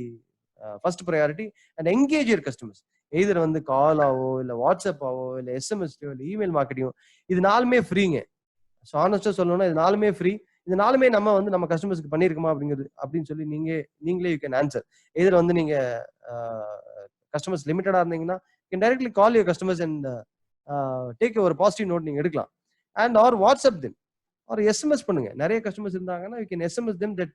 first priority. And engage your customers. Either வந்து காலாவோ இல்லை வாட்ஸ்அப்பாவோ இல்லை எஸ்எம்எஸ்லையோ இல்லை இமெயில் மார்க்கெட்டிங்கோ, இது நாலுமே ஃப்ரீங்க. ஸோ ஆனஸ்டா சொல்லணும்னா இது நாலுமே ஃப்ரீ. இது நாலுமே நம்ம வந்து நம்ம கஸ்டமர்ஸ்க்கு பண்ணிருக்கோமா அப்படின்னு சொல்லி நீங்களே யூ கேன் ஆன்சர். எதில் வந்து நீங்க கஸ்டமர்ஸ் லிமிட்டடா இருந்தீங்கன்னா can directly call your customers and take ஒரு பாசிட்டிவ் நோட் நீங்க எடுக்கலாம். And or WhatsApp them or SMS பண்ணுங்க. நிறைய கஸ்டமர்ஸ் இருந்தாங்கன்னா you can SMS them. That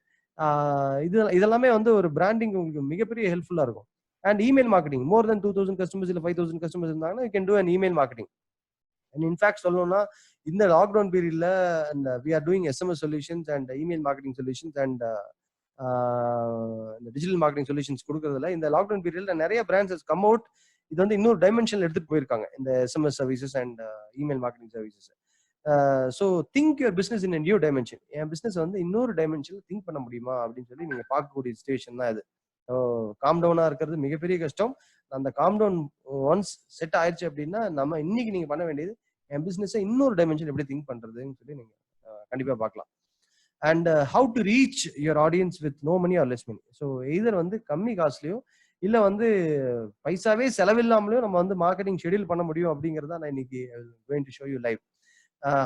இதெல்லாமே வந்து ஒரு பிராண்டிங் உங்களுக்கு மிகப்பெரிய ஹெல்ப்ஃபுல்லா இருக்கும். And email marketing, more than 2000 customers இல்லை 5000 கஸ்டமர்ஸ் இருந்தாங்கன்னா you can do an email marketing. And in fact சொல்லணும்னா இந்த லாக்டவுன் பீரியட்ல and we are doing SMS solutions and email marketing solutions and digital marketing solutions கொடுக்கறதுல இந்த லாக்டவுன் பீரியட்ல நிறைய brands come out. இது வந்து இன்னொரு டைமென்ஷன்ல எடுத்துட்டு போயிருக்காங்க இந்த SMS services and email marketing services. So think your business in new dimension. N business வந்து இன்னொரு டைமென்ஷன்ல திங்க் பண்ண முடியுமா அப்படின்னு சொல்லி நீங்க பார்க்கக்கூடிய சிச்சுவேஷன் தான் இது. காம் டவுனா இருக்கிறது மிகப்பெரிய கஷ்டம். அந்த காம் டவுன் ஒன்ஸ் செட் ஆயிடுச்சு அப்படின்னா நம்ம இன்னைக்கு நீங்க பண்ண வேண்டியது என் பிசினஸை இன்னொரு டைமென்ஷன் எப்படி திங்க் பண்றதுன்னு சொல்லி நீங்க கண்டிப்பா பார்க்கலாம். And how to reach your audience with no money or less money. So either வந்து கம்மி காஸ்ட்லயோ இல்ல வந்து பைசாவே செலவில்லாமலையும் நம்ம வந்து மார்க்கெட்டிங் ஷெடியூல் பண்ண முடியும் அப்படிங்கறத நான் இன்னைக்கு going to show you live.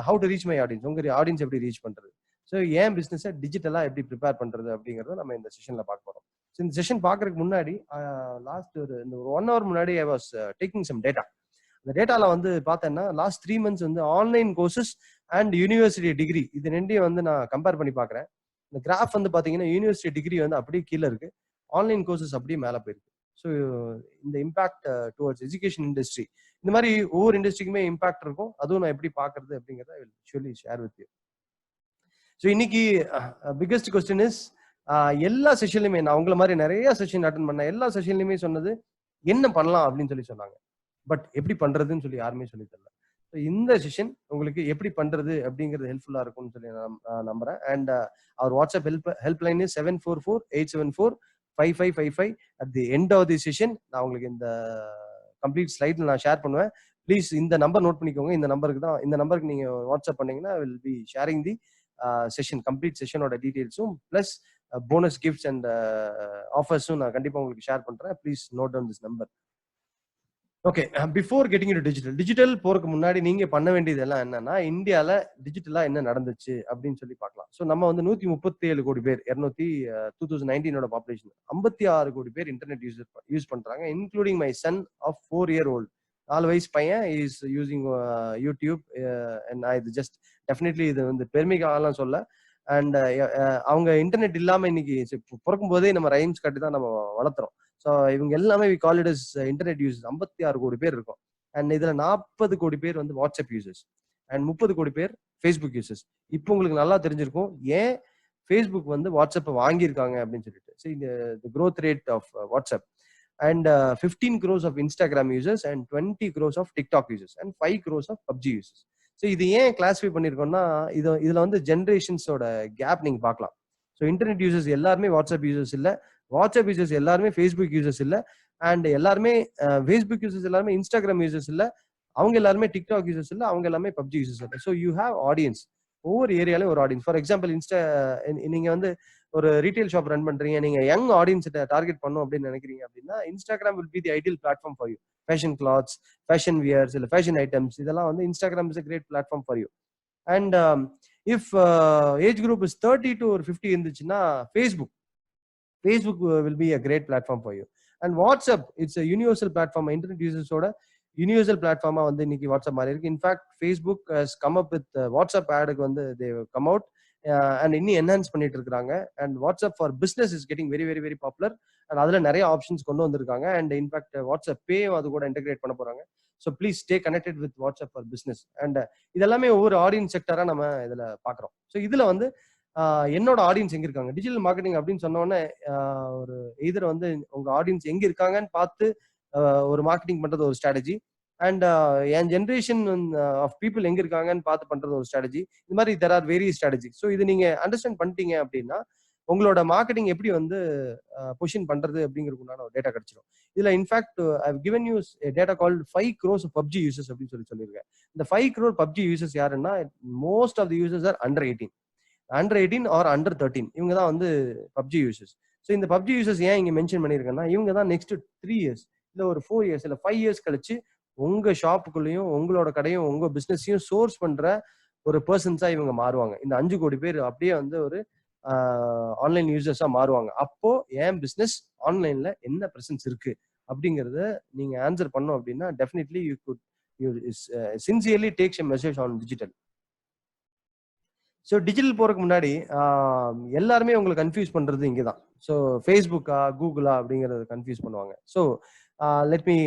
How to reach my audience. உங்க ஆடியன்ஸ் எப்படி ரீச் பண்றது, ஸோ ஏன் பிசினஸை டிஜிட்டலா எப்படி ப்ரிப்பேர் பண்றது அப்படிங்கறத நம்ம இந்த செஷன்ல பார்க்க போறோம். ஸோ இந்த செஷன் பார்க்கறதுக்கு முன்னாடி லாஸ்ட் ஒரு 1 hour முன்னாடி I was taking some data. அந்த டேட்டால வந்து பார்த்தேன்னா லாஸ்ட் 3 months வந்து online courses and university degree இது ரெண்டையும் வந்து நான் கம்பேர் பண்ணி பார்க்குறேன். இந்த கிராஃப் வந்து பார்த்தீங்கன்னா யூனிவர்சிட்டி டிகிரி வந்து அப்படியே கீழே இருக்கு, ஆன்லைன் கோர்சஸ் அப்படியே மேலே போயிருக்கு. ஸோ இந்த இம்பாக்ட் டுவர்ட்ஸ் எஜுகேஷன் இண்டஸ்ட்ரி, இந்த மாதிரி ஒவ்வொரு இண்டஸ்ட்ரிக்குமே இம்பாக்ட் இருக்கும். அதுவும் நான் எப்படி பார்க்கறது அப்படிங்கிறத சொல்லி ஷேர் வித் யூ. ஸோ இன்னைக்கு பிக்கஸ்ட் கொஸ்டின் இஸ், எல்லா செஷன்லையுமே நான் உங்களை மாதிரி நிறைய செஷன் அட்டன் பண்ணேன். எல்லா செஷன்லையுமே சொன்னது என்ன பண்ணலாம் அப்படின்னு சொல்லி சொன்னாங்க, பட் எப்படி பண்றதுன்னு சொல்லி யாருமே சொல்லி தரல. ஸோ இந்த செஷன் உங்களுக்கு எப்படி பண்றது அப்படிங்கிறது ஹெல்ப்ஃபுல்லா இருக்கும்னு சொல்லி நான் நம்புறேன். And our WhatsApp help line 7448745555. At the end of the session நான் உங்களுக்கு இந்த கம்ப்ளீட் ஸ்லைட்ல நான் ஷேர் பண்ணுவேன். ப்ளீஸ் இந்த நம்பர் நோட் பண்ணிக்கோங்க. இந்த நம்பருக்கு நீங்க வாட்ஸ்அப் பண்ணீங்கன்னா will be sharing the session, complete செஷனோட டீடைல்ஸும் பிளஸ் போனஸ் கிஃப்ட்ஸ் அண்ட் ஆஃபர்ஸும் நான் கண்டிப்பா உங்களுக்கு ஷேர் பண்றேன். Please note down this number. Okay, before getting to digital போறதுக்கு முன்னாடி நீங்க பண்ண வேண்டியது எல்லாம் என்னன்னா, இந்தியால டிஜிட்டலா என்ன நடந்துச்சு அப்படின்னு சொல்லி பார்க்கலாம். ஸோ நம்ம வந்து 137 கோடி பேர் 2019 பாப்புலேஷன் 56 கோடி பேர் இன்டர்நெட் யூஸ் பண்றாங்க, including my son of 4-year-old. 4 வயசு பையன் இஸ் யூசிங் யூடியூப். நான் இது ஜஸ்ட் டெஃபினெட்லி இது வந்து பெருமைக்காகலாம் சொல்ல. அண்ட் அவங்க இன்டர்நெட் இல்லாம இன்னைக்கு பிறக்கும் போதே நம்ம ரைம்ஸ் கட்டி தான் நம்ம வளர்த்துறோம். ஸோ இவங்க எல்லாமே we call it is internet users. 56 கோடி பேர் இருக்கும். அண்ட் இதுல 40 கோடி பேர் வந்து வாட்ஸ்அப் யூசர்ஸ் அண்ட் 30 கோடி பேர் ஃபேஸ்புக் யூசர்ஸ். இப்போ உங்களுக்கு நல்லா தெரிஞ்சிருக்கும் ஏன் ஃபேஸ்புக் வந்து வாட்ஸ்அப்பை வாங்கியிருக்காங்க அப்படின்னு சொல்லிட்டு. ஸோ இந்த growth rate of WhatsApp and 15 crores of Instagram users and 20 crores of TikTok users and 5 crores of PUBG users. So இது ஏன் கிளாஸிஃபை பண்ணியிருக்கோம்னா, இதுல வந்து ஜென்ரேஷன்ஸோட கேப் நீங்க பார்க்கலாம். ஸோ இன்டர்நெட் யூசர்ஸ் எல்லாருமே வாட்ஸ்அப் யூசர்ஸ் இல்ல, வாட்ஸ்அப் யூசர்ஸ் எல்லாருமே ஃபேஸ்புக் யூசர்ஸ் இல்ல, அண்ட் எல்லாருமே ஃபேஸ்புக் யூசர்ஸ் எல்லாருமே இன்ஸ்டாகிராம் யூசர்ஸ் இல்ல, அவங்க எல்லாருமே டிக்டாக் யூசர்ஸ் இல்ல, அவங்க எல்லாமே பப்ஜி யூசர்ஸ் இல்ல. ஸோ யூ ஹேவ் ஆடியன்ஸ், ஒவ்வொரு ஏரியாலையும் ஒரு ஆடியன்ஸ். ஃபார் எக்ஸாம்பிள் நீங்க வந்து ஒரு ரீட்டைல் ஷாப் ரன் பண்றீங்க, நீங்க யங் ஆடியன்ஸ் டார்கெட் பண்ணும் அப்படின்னு நினைக்கிறீங்க அப்படின்னா, Instagram will be the ideal platform for you. Fashion clothes, fashion wears, இல்ல ஃபேஷன் ஐட்டம்ஸ், இதெல்லாம் வந்து Instagram is a great platform for you. And if age group is 30 to 50 இருந்துச்சுன்னா Facebook will be a great platform for you. And WhatsApp, it's a universal platform. Internet users ஓட universal பிளாட்ஃபார்மா வந்து இன்னைக்கு WhatsApp மாதிரி இருக்கு. In fact Facebook has come up with WhatsApp ஆடுக்கு வந்து they come out and இன்னும் என்ஹான்ஸ் பண்ணிட்டு இருக்காங்க. And WhatsApp for business is getting very very very popular. And அதுல நிறைய ஆப்ஷன்ஸ் கொண்டு வந்திருக்காங்க. அண்ட் இன்ஃபேக்ட் வாட்ஸ்அப் பேயும் அது கூட இன்டெகிரேட் பண்ண போறாங்க. So please stay connected with WhatsApp for business. And இதெல்லாமே ஒவ்வொரு ஆடியன்ஸ் செக்டரா நம்ம இதுல பாக்குறோம். ஸோ இதுல வந்து என்னோட ஆடியன்ஸ் எங்க இருக்காங்க, டிஜிட்டல் மார்க்கெட்டிங் அப்படின்னு சொன்னோடனே ஒரு எதிர வந்து உங்க ஆடியன்ஸ் எங்க இருக்காங்கன்னு பார்த்து ஒரு மார்க்கெட்டிங் பண்றது ஒரு ஸ்ட்ராட்டஜி. அண்ட் என் ஜென்ரேஷன் ஆஃப் பீப்புள் எங்க இருக்காங்கன்னு பார்த்து பண்றது ஒரு ஸ்ட்ராட்டஜி. இது மாதிரி there are various strategy. So இது நீங்க அண்டர்ஸ்டாண்ட் பண்ணிட்டீங்க அப்படின்னா உங்களோட மார்க்கெட்டிங் எப்படி வந்து பொசிஷன் பண்றது அப்படிங்கிறதுக்குண்டான ஒரு டேட்டா கிடைச்சிடும். இதுல in fact I have given you a data called 5 crores of PUBG users அப்படின்னு சொல்லியிருக்கேன். இந்த 5 crore PUBG users யாருன்னா, most of the users are under 18 or under 13. இவங்க தான் வந்து PUBG யூசர்ஸ். ஸோ இந்த PUBG யூசர்ஸ் ஏன் இங்க மென்ஷன் பண்ணியிருக்கேன்னா, இவங்க தான் நெக்ஸ்ட் 3 years இல்ல ஒரு 4 years இல்ல 5 years கழிச்சு உங்க ஷாப்புக்குள்ளேயும் உங்களோட கடையும் உங்க பிசினஸையும் சோர்ஸ் பண்ற ஒரு பர்சன்ஸா இவங்க மாறுவாங்க. இந்த 5 கோடி பேர் அப்படியே வந்து ஒரு ஆன்லைன் யூசர்ஸா மாறுவாங்க. அப்போ என் பிசினஸ் ஆன்லைன்ல என்ன பிரசன்ஸ் இருக்கு அப்படிங்கறத நீங்க ஆன்சர் பண்ணோம் அப்படின்னா definitely you good sincerely takes a message on digital. So digital போறதுக்கு முன்னாடி எல்லாருமே உங்களை கன்ஃபியூஸ் பண்றது இங்கதான். ஸோ ஃபேஸ்புக்கா கூகுளா அப்படிங்கறத கன்ஃபியூஸ் பண்ணுவாங்க. So let me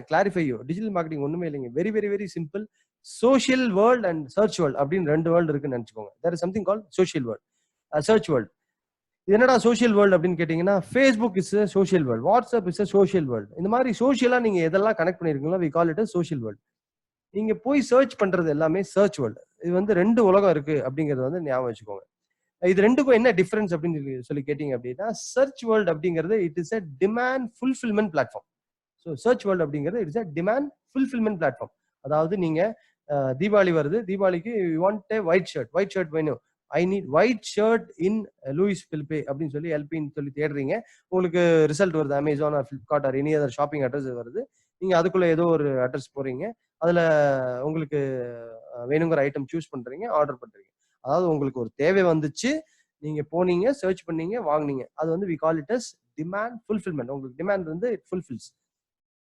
clarify you. Digital marketing ஒண்ணுமே இல்லைங்க, very very very simple. Social world and search world அப்படின்னு 2 வேர்ல்டு இருக்குன்னு நினைச்சுக்கோங்க. There is something called social world, search world. இது என்னடா சோஷியல் வேர்ல்டு அப்படின்னு கேட்டீங்கன்னா, Facebook is social world, WhatsApp is social world. இந்த மாதிரி சோஷியலா நீங்க எதெல்லாம் கனெக்ட் பண்ணிருக்கீங்களோ we call it social world. நீங்க போய் சர்ச் பண்றது எல்லாமே சர்ச் வேர்ல்டு. இது வந்து 2 உலகம் இருக்கு அப்படிங்கறது வந்து ஞாபகம் வச்சுக்கோங்க. இது 2க்கும் என்ன டிஃபரன்ஸ் அப்படின்னு சொல்லி கேட்டீங்க அப்படின்னா, சர்ச் வேர்ல்டு அப்படிங்கிறது it is a demand fulfilment platform. So search world அப்படிங்கிறது it is a demand fulfilment platform. அதாவது நீங்க தீபாவளி வருது, தீபாவளிக்கு you want a white shirt வேணும், I need white shirt in Louis Philippe அப்படின்னு சொல்லி எல்பின்னு சொல்லி தேடுறீங்க. உங்களுக்கு ரிசல்ட் வருது, Amazon or Flipkart or any other shopping address வருது. நீங்க அதுக்குள்ள ஏதோ ஒரு அட்ரஸ் போறீங்க, அதுல உங்களுக்கு வேணுங்கிற ஐட்டம் சூஸ் பண்றீங்க, ஆர்டர் பண்றீங்க. அதாவது உங்களுக்கு ஒரு தேவை வந்துச்சு, நீங்க போனீங்க, சர்ச் பண்ணீங்க, வாங்குனீங்க. அது வந்து we call it as demand fulfilment. உங்களுக்கு டிமாண்ட் வந்து இட் ஃபுல்ஃபில்ஸ்.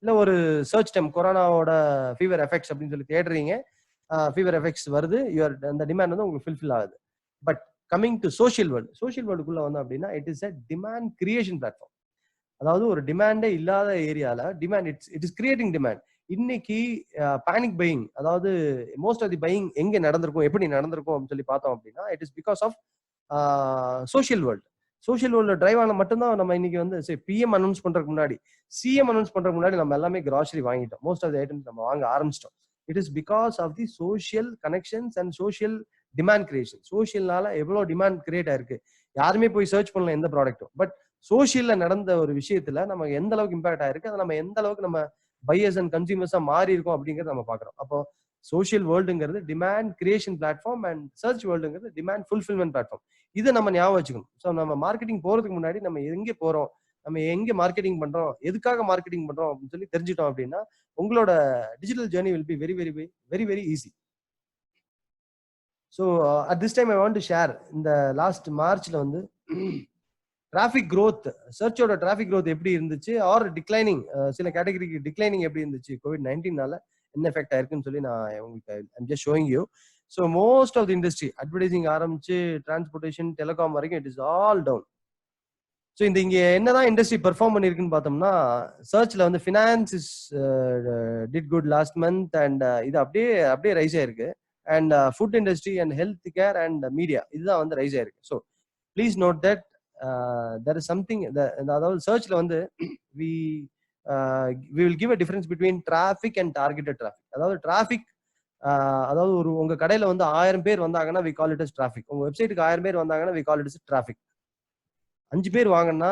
இல்ல ஒரு சர்ச் டைம் கொரோனாவோட ஃபீவர் எஃபெக்ட்ஸ் அப்படின்னு சொல்லி தேடுறீங்க, ஃபீவர் எஃபெக்ட்ஸ் வருது, அந்த டிமாண்ட் வந்து உங்களுக்கு ஃபுல்ஃபில் ஆகுது. பட் கமிங் டு சோஷியல் வேர்ல்டுக்குள்ள வந்து அப்படின்னா it is a demand creation platform. அதாவது ஒரு டிமாண்டே இல்லாத ஏரியால demand it is creating demand. இன்னைக்கு பேனிக் பையிங், அதாவது மோஸ்ட் ஆஃப் தி பையிங் எங்க நடந்திருக்கும், எப்படி நடந்திருக்கும் அப்படின்னு சொல்லி பார்த்தோம் அப்படின்னா it is because of social world drive ஆன மட்டும்தான். நம்ம இன்னைக்கு வந்து பிஎம் அனௌன்ஸ் பண்றதுக்கு முன்னாடி, சிஎம் அனௌன்ஸ் பண்றதுக்கு முன்னாடி நம்ம எல்லாமே கிராசரி வாங்கிட்டோம். மோஸ்ட் ஆஃப் தி ஐட்டம்ஸ் நம்ம வாங்க ஆரம்பிச்சிட்டோம். It is because of the social connections and social demand creation. சோஷியல்னால எவ்வளவு டிமாண்ட் கிரியேட் ஆயிருக்கு. யாருமே போய் சர்ச் பண்ணல எந்த ப்ராடக்ட்டும், பட் சோஷியல்ல நடந்த ஒரு விஷயத்துல நம்ம எந்த அளவுக்கு இம்பாக்ட் ஆயிருக்கு, அதை நம்ம எந்த அளவுக்கு நம்ம பையர்ஸ் அண்ட் கன்சியூமர்ஸா மாறி இருக்கோம் அப்படிங்கறத நம்ம பாக்குறோம். அப்போ சோஷியல் வேர்ல்டுங்கிறது demand creation platform and search வேர்ல்டுங்கிறது டிமாண்ட் ஃபுல்ஃபில்மெண்ட் பிளாட்ஃபார்ம். இதை நம்ம ஞாபகம் வச்சுக்கணும். ஸோ நம்ம மார்க்கெட்டிங் போறதுக்கு முன்னாடி நம்ம எங்கே போறோம், நம்ம எங்க மார்க்கெட்டிங் பண்றோம், எதுக்காக மார்க்கெட்டிங் பண்றோம் அப்படின்னு சொல்லி தெரிஞ்சிட்டோம் அப்படின்னா உங்களோட digital journey will be very very very very easy. So at this time I want to share, இந்த லாஸ்ட் மார்ச்ல வந்து டிராஃபிக் growth, சர்ச்சோட டிராஃபிக் growth எப்படி இருந்துச்சு, ஆர் டிக்ளைனிங், சில கேட்டகரிக்கு டிக்ளைனிங் எப்படி இருந்துச்சு COVID-19னால என்ன எஃபெக்ட் ஆயிருக்குன்னு சொல்லி நான் உங்களுக்கு I'm just showing you. So most of the industry, advertising ஆரம்பிச்சு டிரான்ஸ்போர்ட்டேஷன், டெலிகாம் வரைக்கும் it is all down. So இந்த இங்க என்னதான் இண்டஸ்ட்ரி பெர்ஃபார்ம் பண்ணிருக்குன்னு பார்த்தோம்னா, சர்ச்ல வந்து finance is did good last month and இது அப்படியே ரைஸ் ஆயிருக்கு. And food industry and health care and media இதுதான் வந்து ரைஸ் ஆயிருக்கு. So please note that there is something, அதாவது சர்ச்ல வந்து we will give a difference between traffic and targeted traffic. அதாவது traffic, அதாவது உங்க கடையில வந்து 1000 பேர் வந்தாங்கன்னா we call it as traffic. உங்க வெப்சைட்டுக்கு 1000 பேர் வந்தாங்கன்னா we call it as traffic. 5 பேர் வாங்கன்னா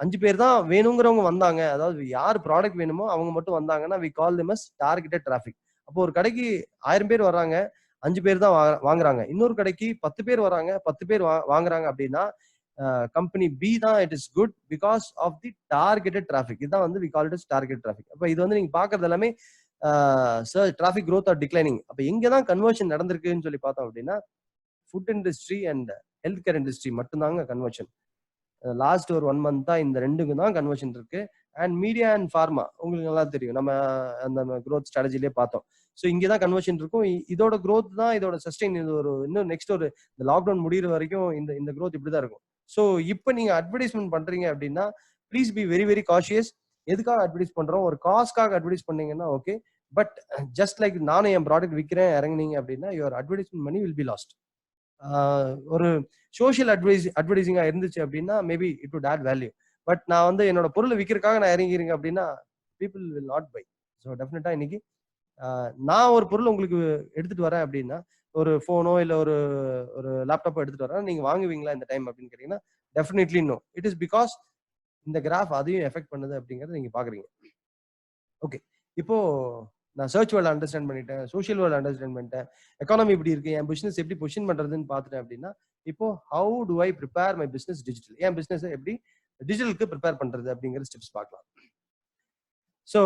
5 பேர் தான் வேணுங்கிறவங்க வந்தாங்க, அதாவது யார் ப்ராடக்ட் வேணுமோ அவங்க மட்டும் வந்தாங்கன்னா we call them as targeted traffic. அப்போ ஒரு கடைக்கு 1000 பேர் வர்றாங்க, 5 பேர் தான் வாங்குறாங்க. இன்னொரு கடைக்கு 10 பேர் வராங்க, 10 பேர் வாங்குறாங்க அப்படின்னா கம்பெனி பி தான் it is good because of the targeted traffic. இதுதான் வந்து we call it target traffic. அப்ப இது வந்து நீங்க பாக்குறது எல்லாமே டிராஃபிக் growth ஆர் டிக்ளைனிங். அப்ப எங்க தான் கன்வர்ஷன் நடந்திருக்குன்னு சொல்லி பார்த்தோம் அப்படின்னா food industry and health care industry மட்டும்தாங்க கன்வர்ஷன். லாஸ்ட் ஒரு 1 month தான் இந்த ரெண்டுக்கும் தான் கன்வர்ஷன் இருக்கு. அண்ட் மீடியா அண்ட் ஃபார்மா உங்களுக்கு நல்லா தெரியும், நம்ம அந்த growth ஸ்ட்ராட்டஜிலேயே பார்த்தோம். ஸோ இங்கே தான் கன்வர்ஷன் இருக்கும். இதோட growth தான் இதோட சஸ்டெயின். இது இன்னும் நெக்ஸ்ட் ஒரு இந்த லாக்டவுன் முடிகிற வரைக்கும் இந்த growth இப்படி தான் இருக்கும். ஸோ இப்போ நீங்க அட்வர்டைஸ்மெண்ட் பண்றீங்க அப்படின்னா please be very very cautious. எதுக்காக அட்வர்டைஸ் பண்றோம், ஒரு காஸ்க்காக அட்வர்டைஸ் பண்ணீங்கன்னா ஓகே, பட் ஜஸ்ட் லைக் நானும் என் ப்ராடக்ட் விற்கிறேன் இறங்குனீங்க அப்படின்னா your advertisement money will be lost. ஒரு சோஷியல் அட்வர்டைசிங்கா இருந்துச்சு அப்படின்னா maybe it would add value. But நான் வந்து என்னோட பொருளை விற்கிறதுக்காக நான் இறங்கிறீங்க அப்படின்னா people will not buy. So டெஃபினட்டா இன்னைக்கு நான் ஒரு பொருள் உங்களுக்கு எடுத்துட்டு வரேன் அப்படின்னா, ஒரு ஃபோனோ இல்லை ஒரு லேப்டாப்போ எடுத்துட்டு வரேன், நீங்க வாங்குவீங்களா இந்த டைம் அப்படின்னு கேட்டீங்கன்னா definitely no. It is because இந்த கிராஃப் அதையும் எஃபெக்ட் பண்ணுது அப்படிங்கறத நீங்க பாக்குறீங்க. ஓகே, இப்போ நான் சர்ச் வேர்ல்ட் அண்டர்ஸ்டாண்ட் பண்ணிட்டேன், சோஷியல் வேர்ல்ட் அண்டர்ஸ்டாண்ட் பண்ணிட்டேன், எக்கானமி எப்படி இருக்கு, என் பிசினஸ் எப்படி பொசிஷன் பண்றதுன்னு பார்த்துட்டேன் அப்படின்னா இப்போ how to I prepare my business digital, N business எப்படி டிஜிட்டலுக்கு ப்ரிப்பேர் பண்றது அப்படிங்கிற ஸ்டெப்ஸ் பார்க்கலாம். ஸோ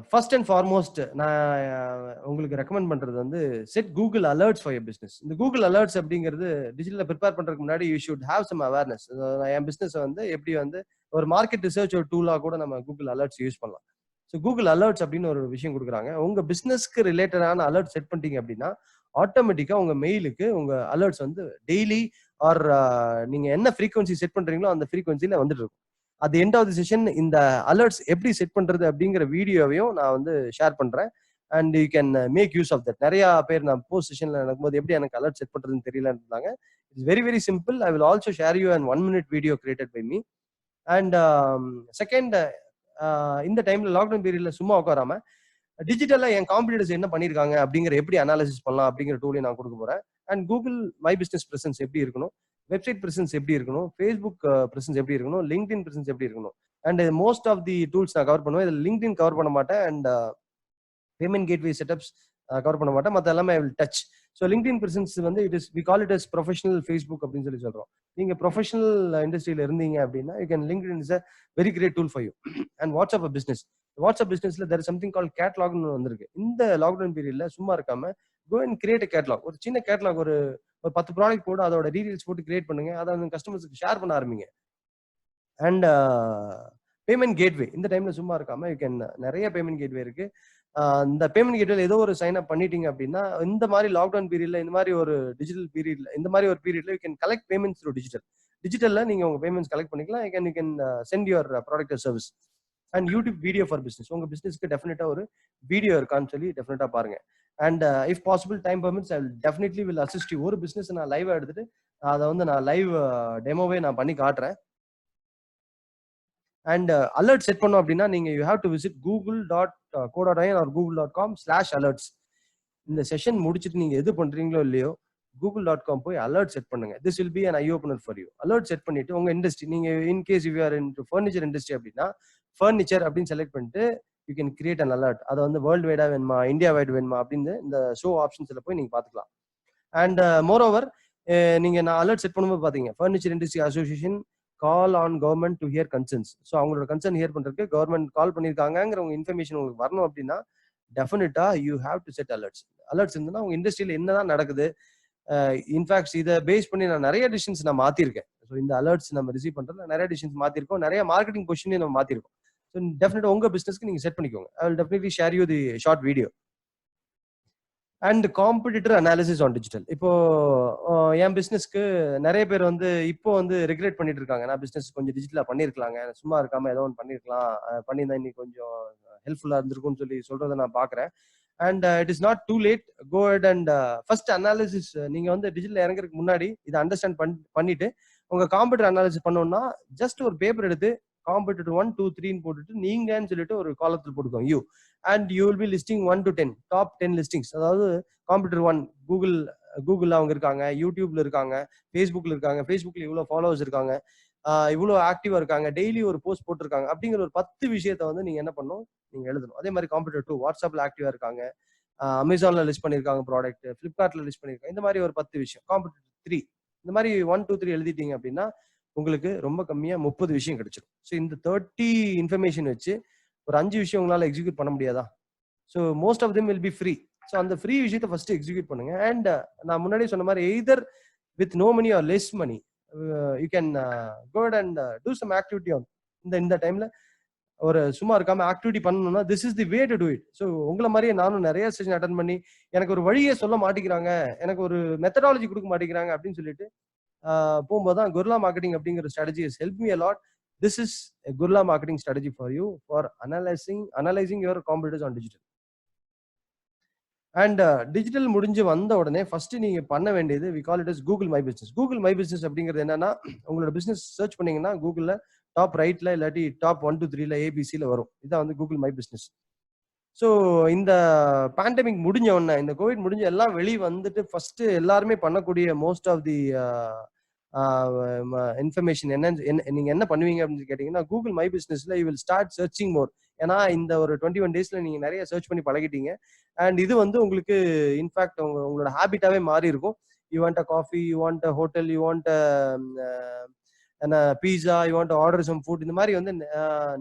ஃபர்ஸ்ட் அண்ட் ஃபார்மோஸ்ட் நான் உங்களுக்கு ரெக்கமெண்ட் பண்றது வந்து set Google alerts for your business. இந்த கூகுள் அலர்ட்ஸ் அப்படிங்கிறது டிஜிட்டலில் ப்ரிப்பேர் பண்றதுக்கு முன்னாடி you should have some awareness. என் பிஸ்னஸ் வந்து எப்படி வந்து ஒரு மார்க்கெட் ரிசர்ச் ஒரு டூலாக கூட நம்ம கூகுள் அலர்ட்ஸ் யூஸ் பண்ணலாம். ஸோ கூகுள் அலர்ட்ஸ் அப்படின்னு ஒரு விஷயம் கொடுக்குறாங்க. உங்க பிஸ்னஸ்க்கு ரிலேட்டடான அலர்ட் செட் பண்ணிட்டீங்க அப்படின்னா ஆட்டோமேட்டிக்கா உங்க மெயிலுக்கு உங்க அலர்ட்ஸ் வந்து டெய்லி ஆர் நீங்க என்ன ஃப்ரீக்வன்சி செட் பண்றீங்களோ அந்த ஃப்ரீக்வன்சில வந்துட்டு இருக்கும். அது எண்ட் ஆஃப் தி செஷன் இந்த அலர்ட்ஸ் எப்படி செட் பண்றது அப்படிங்கிற வீடியோவையும் நான் வந்து ஷேர் பண்றேன். And you can make use of that. நிறைய பேர் நான் போஸ்ட் செஷன்ல நடக்கும்போது எப்படி எனக்கு அலர்ட் செட் பண்றதுன்னு தெரியலன்னு இருந்தாங்க. It's very very simple. I will also share you and 1 minute video created by me. And second, இந்த டைம்ல லாக்டவுன் பீரியட்ல சும்மா உட்காராம டிஜிட்டலா என் காம்படிட்டர்ஸ் என்ன பண்ணிருக்காங்க அப்படிங்கிற எப்படி அனாலிசிஸ் பண்ணலாம் அப்படிங்கிற டூலையும் நான் கொடுக்க போறேன். And Google my business presence எப்படி இருக்கணும், வெப்சைட் பிரசன்ஸ் எப்படி இருக்கணும், ஃபேஸ்புக் பிரசன்ஸ் எப்படி இருக்கணும், லிங்க்டின் பிரசன்ஸ் எப்படி இருக்கணும். And most of the tools நான் கவர் பண்ணுவேன். இதில் லிங்க்டின் கவர் பண்ண மாட்டேன். And payment gateway setups cover பண்ண மாட்டேன். மற்ற எல்லாமே I will touch. So LinkedIn presence வந்து it is we call it as professional Facebook அப்படின்னு சொல்லி சொல்றோம். நீங்க ப்ரொஃபஷனல் இண்டஸ்ட்ரியில இருந்தீங்க அப்படின்னா you can LinkedIn is a very great tool for you. And WhatsApp business, WhatsApp பிசினஸ்ல தேர் இஸ் சம்திங் கால் கேட்லாக்னு வந்திருக்கு. இந்த லாக்டவுன் பீரியட்ல சும்மா இருக்காம கோ அண்ட் கிரியேட் கேட்லாக். ஒரு சின்ன கேட்லாக், ஒரு 10 ப்ராடக்ட் போட்டு அதோட டீடைல்ஸ் போட்டு கிரியேட் பண்ணுங்க. அதை வந்து கஸ்டமர்ஸ்க்கு ஷேர் பண்ண ஆரம்பிங்க. அண்ட் பேமெண்ட் கேட்வே, இந்த டைம்ல சும்மா இருக்காம யூ கேன், நிறைய பேமெண்ட் கேட்வே இருக்கு. இந்த பேமெண்ட் கேட்வேல ஏதோ ஒரு சைன் அப் பண்ணிட்டீங்க அப்படின்னா இந்த மாதிரி லாக்டவுன் பீரியட்ல, இந்த மாதிரி ஒரு டிஜிட்டல் பீரியட்ல, இந்த மாதிரி ஒரு பீரியட்ல you can collect payments through டிஜிட்டல்ல நீங்க உங்க பேமெண்ட்ஸ் கலெக்ட் பண்ணிக்கலாம். You can send your product or service. And YouTube video for business, உங்க பிசினஸ்க்கு டெஃபினட்டா ஒரு வீடியோ இருக்கான்னு சொல்லி டெஃபினட்டா பாருங்க. And if possible time permits I definitely will assist you. ஒரு பிசினஸ் நான் லைவா எடுத்துட்டு அதை வந்து நான் லைவ் டெமோவே நான் பண்ணி காட்டுறேன். அண்ட் அலர்ட் செட் பண்ணோம் அப்படின்னா நீங்க you have to visit google.co.in or google.com/alerts. இந்த செஷன் முடிச்சுட்டு நீங்க எது பண்றீங்களோ இல்லையோ google.com போய் அலர்ட் செட் பண்ணுங்க. This will be an eye opener for you. Alert set பண்ணிட்டு உங்க இண்டஸ்ட்ரி, நீங்க in case if you are into furniture industry அப்படின்னா ஃபர்னிச்சர் அப்படின்னு செலக்ட் பண்ணிட்டு you can create an alert. அதை வந்து வேர்ல்டு வைடா வேணுமா, இந்தியா வைடு வேணுமா அப்படின்னு இந்த ஷோ ஆப்ஷன்ஸ்ல போய் நீங்க பாத்துக்கலாம். அண்ட் மோர் ஓவர் நீங்க நான் அலர்ட் செட் பண்ணும்போது பாத்தீங்க furniture industry association, call on government to hear concerns. So அவங்களோட கன்சர்ன் ஹியர் பண்றதுக்கு கவர்மெண்ட் கால் பண்ணியிருக்காங்கிற உங்க இன்ஃபர்மேஷன் உங்களுக்கு வரணும் அப்படின்னா டெஃபினட்டா you have to set alerts. Alerts இருந்ததுன்னா உங்க இண்டஸ்ட்ரியில என்னதான் நடக்குது. இன்ஃபேக்ட் இதை பேஸ் பண்ணி நான் நிறைய டிசிஷன்ஸ் நான் மாத்திருக்கேன். ஸோ இந்த அலர்ட்ஸ் நம்ம ரிசீவ் பண்றதுல நிறைய டிசிஷன்ஸ் மாத்திருக்கோம், நிறைய மார்க்கெட்டிங் பொசிஷனையும் நம்ம மாத்திருக்கோம். ஸோ டெஃபினட்டா உங்க பிசினஸ்க்கு நீங்க செட் பண்ணிக்கோங்க. I will definitely share you the short video. And competitor analysis on digital. இப்போ என் பிசினஸ்க்கு நிறைய பேர் வந்து இப்போ வந்து ரெகுலேட் பண்ணிட்டு இருக்காங்க. நான் பிசினஸ் கொஞ்சம் டிஜிட்டலா பண்ணிருக்கலாங்க, சும்மா இருக்காம ஏதோ ஒன்று பண்ணிருக்கலாம், பண்ணியிருந்தா இன்னைக்கு கொஞ்சம் ஹெல்ப்ஃபுல்லா இருந்திருக்கும்னு சொல்லி சொல்றதை நான் பாக்குறேன். And it is not too late. Go ahead and first analysis. நீங்க வந்து டிஜிட்டல் இறங்குறதுக்கு முன்னாடி இதை அண்டர்ஸ்டாண்ட் பண்ணிட்டு உங்க காம்படிட்டர் அனாலிசிஸ் பண்ணோம்னா ஜஸ்ட் ஒரு பேப்பர் எடுத்து காம்படிட்டர் 1 2 3 போட்டுட்டு நீங்கன்னு சொல்லிட்டு ஒரு காலத்தில் போட்டுக்கோங்க you. And you will be listing 1 to 10 top 10 listings. அதாவது காம்படிட்டர் 1 கூகுள்ல அவங்க இருக்காங்க, யூடியூப்ல இருக்காங்க, ஃபேஸ்புக்ல இருக்காங்க, ஃபேஸ்புக்ல இவ்வளோ ஃபாலோவர்ஸ் இருக்காங்க, இவ்வளோ ஆக்டிவா இருக்காங்க, டெய்லி ஒரு போஸ்ட் போட்டிருக்காங்க அப்படிங்கிற ஒரு 10 விஷயத்த வந்து நீங்க என்ன பண்ணணும், நீங்க எழுதணும். அதே மாதிரி காம்படிட்டர் 2 வாட்ஸ்அப்ல ஆக்டிவா இருக்காங்க, அமேசான்ல லிஸ்ட் பண்ணிருக்காங்க ப்ராடக்ட், பிளிப்கார்ட்ல லிஸ்ட் பண்ணிருக்காங்க, இந்த மாதிரி ஒரு 10 விஷயம். காம்படிட்டர் 3 இந்த மாதிரி 1 2 3 எழுதிட்டீங்க அப்படின்னா உங்களுக்கு ரொம்ப கம்மியா 30 விஷயம் கிடைச்சிடும். ஸோ இந்த 30 இன்ஃபர்மேஷன் வச்சு ஒரு 5 விஷயம் உங்களால எக்ஸிக்யூட் பண்ண முடியாதா? So most of them will be free. So அந்த ஃப்ரீ விஷயத்தை ஃபர்ஸ்ட் எக்ஸிக்யூட் பண்ணுங்க. அண்ட் நான் முன்னாடி சொன்ன மாதிரி either with no money or less money you can go and do some activity on இந்த டைம்ல. ஒரு சும்மா இருக்காம ஆக்டிவிட்டி பண்ணணும்னா this is the way to do it. So உங்களை மாதிரியே நானும் நிறைய செஷன் அட்டன் பண்ணி எனக்கு ஒரு வழியை சொல்ல மாட்டேங்கிறாங்க, எனக்கு ஒரு மெத்தடாலஜி கொடுக்க மாட்டேங்கிறாங்க அப்படின்னு சொல்லிட்டு போகும்போது தான் குர்லா மார்க்கெட்டிங் அப்படிங்கிற strategy has help me a lot. This is a guerrilla marketing strategy for you for analysing your competitors on digital. And digital முடிஞ்சு வந்த உடனே ஃபர்ஸ்ட் நீங்க பண்ண வேண்டியது we call it is Google my business. Google my business அப்படிங்கிறது என்னன்னா, உங்களோட business search பண்ணீங்கன்னா கூகுள்ல டாப் ரைட்ல இல்லாட்டி டாப் 1 to 3ல ஏபிசில வரும். இதான் வந்து கூகுள் மை பிசினஸ். ஸோ இந்த பேண்டமிக் முடிஞ்ச உடனே, இந்த கோவிட் முடிஞ்ச எல்லாம் வெளியே வந்துட்டு ஃபர்ஸ்ட் எல்லாருமே பண்ணக்கூடிய மோஸ்ட் ஆஃப் தி இன்ஃபர்மேஷன் நீங்க என்ன பண்ணுவீங்க அப்படின்னு கேட்டீங்கன்னா, கூகுள் மை பிசினஸ்ல யூ வில் ஸ்டார்ட் சர்ச்சிங் மோர். ஏன்னா இந்த ஒரு 21 டேஸ்ல நீங்க நிறைய சர்ச் பண்ணி பழகிட்டீங்க. அண்ட் இது வந்து உங்களுக்கு இன்ஃபேக்ட் உங்களோட ஹேபிட்டாவே மாறி இருக்கும். You want a coffee, you want a hotel, you want என்ன pizza, you want order some food. இந்த மாதிரி வந்து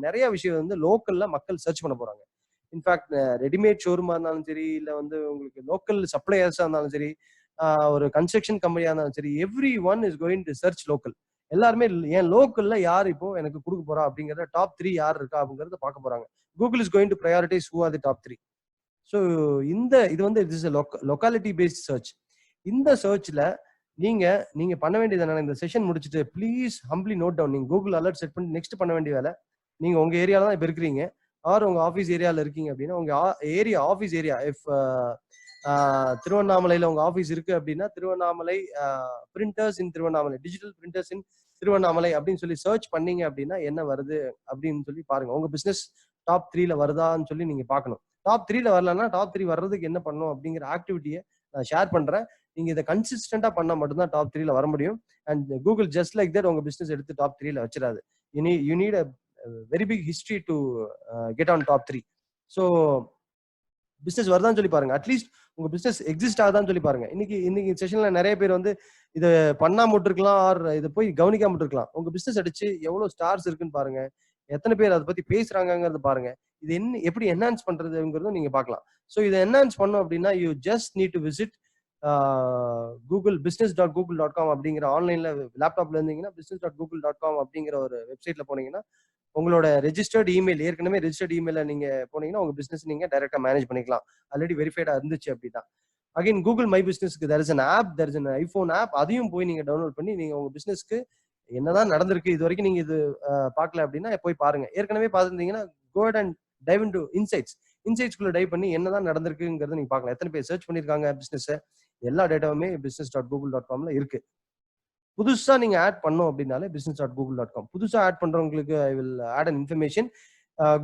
நிறைய விஷயம் வந்து லோக்கல்ல மக்கள் சர்ச் பண்ண போறாங்க. இன்ஃபேக்ட் ரெடிமேட் ஷோரூமா இருந்தாலும் சரி, இல்ல வந்து உங்களுக்கு லோக்கல் சப்ளையர்ஸா இருந்தாலும் சரி, ஒரு கன்ஸ்ட்ரக்ஷன் கம்பெனியா இருந்தாலும் சரி, every one is going to search local. எல்லாருமே என் லோக்கல்ல யார் இப்போ எனக்கு கொடுக்க போறா அப்படிங்கறத டாப் 3 யார் இருக்கா அப்படிங்கறத பார்க்க போறாங்க. Google is going to prioritise who are the top 3. So இது வந்து it is locality based search. இந்த சர்ச்ல நீங்க பண்ண வேண்டியது என்னன்னா, இந்த செஷன் முடிச்சுட்டு ப்ளீஸ் ஹம்பிளி நோட் டவுன். நீங்க கூகுள் அலர்ட் செட் பண்ணி நெக்ஸ்ட் பண்ண வேண்டிய வேலை, நீங்க உங்க ஏரியால தான் இப்ப இருக்கிறீங்க ஆர் உங்க ஆஃபீஸ் ஏரியால இருக்கீங்க அப்படின்னா, உங்க ஆஃபீஸ் ஏரியா இஃப் திருவண்ணாமலையில உங்க ஆஃபீஸ் இருக்கு அப்படின்னா, திருவண்ணாமலை பிரிண்டர்ஸ் இன் திருவண்ணாமலை, டிஜிட்டல் பிரிண்டர்ஸ் இன் திருவண்ணாமலை அப்படின்னு சொல்லி சர்ச் பண்ணீங்க அப்படின்னா என்ன வருது அப்படின்னு சொல்லி பாருங்க. உங்க பிசினஸ் டாப் 3ல வருதான்னு சொல்லி நீங்க பார்க்கணும். டாப் 3ல வரலன்னா டாப் 3 வர்றதுக்கு என்ன பண்ணணும் அப்படிங்கிற ஆக்டிவிட்டியை நான் ஷேர் பண்றேன். நீங்க இதை கன்சிஸ்டன்டா பண்ணா மட்டும்தான் டாப் 3ல வர முடியும். And Google just like that உங்க பிசினஸ் எடுத்து டாப் 3ல வச்சிடாது. You need a very big history to get on top 3. So business வருதான்னு சொல்லி பாருங்க. அட்லீஸ்ட் உங்க பிசினஸ் எக்ஸிஸ்ட் ஆகுதான்னு சொல்லி பாருங்க. இன்னைக்கு செஷன்ல நிறைய பேர் வந்து இதை பண்ணாம இருக்கலாம், ஆர் இதை போய் கவனிக்காம இருக்கலாம். உங்க பிசினஸ் அடிச்சு எவ்வளவு ஸ்டார்ஸ் இருக்குன்னு பாருங்க, எத்தனை பேர் அதை பத்தி பேசுறாங்கிறது பாருங்க. இது எப்படி என்ஹான்ஸ் பண்றதுங்கிறதும் நீங்க பார்க்கலாம். ஸோ இதை என்ஹான்ஸ் பண்ணும் அப்படின்னா you just need to visit Google business.google.com அப்படிங்கிற ஆன்லைன்ல லேப்டாப்ல இருந்தீங்கன்னா business.google.com அப்படிங்கிற ஒரு வெப்சைட்ல போனீங்கன்னா உங்களோட ரெஜிஸ்டர்ட் இமெயில், ஏற்கனவே ரெஜிஸ்டர்ட் இமெயில நீங்க போனீங்கன்னா உங்க பிசினஸ் நீங்க டைரக்டா மேனேஜ் பண்ணிக்கலாம். ஆல்ரெடி வெரிஃபைடா இருந்துச்சு அப்படின்னா. அகைன் கூகுள் மை பிசினஸ்க்கு there is an app, there is an iPhone app. அதையும் போய் நீங்க டவுன்லோட் பண்ணி நீங்க உங்க பிசினஸ்க்கு என்னதான் நடந்திருக்கு இது வரைக்கும் நீங்க இது பார்க்கல அப்படின்னா போய் பாருங்க. ஏற்கனவே பார்த்துருந்தீங்கன்னா go ahead and dive into இன்சைட்ஸ்குள்ள டைவ் பண்ணி என்னதான் நடந்திருக்குங்கிறத நீங்க பார்க்கலாம். எத்தனை பேர் சர்ச் பண்ணிருக்காங்க பிசினஸ், எல்லா டேட்டாவுமே business.google.comல இருக்கு. புதுசா நீங்க ஆட் பண்ணோம் அப்படின்னாலே business.google.com. புதுசா ஆட் பண்றவங்களுக்கு I will add an information.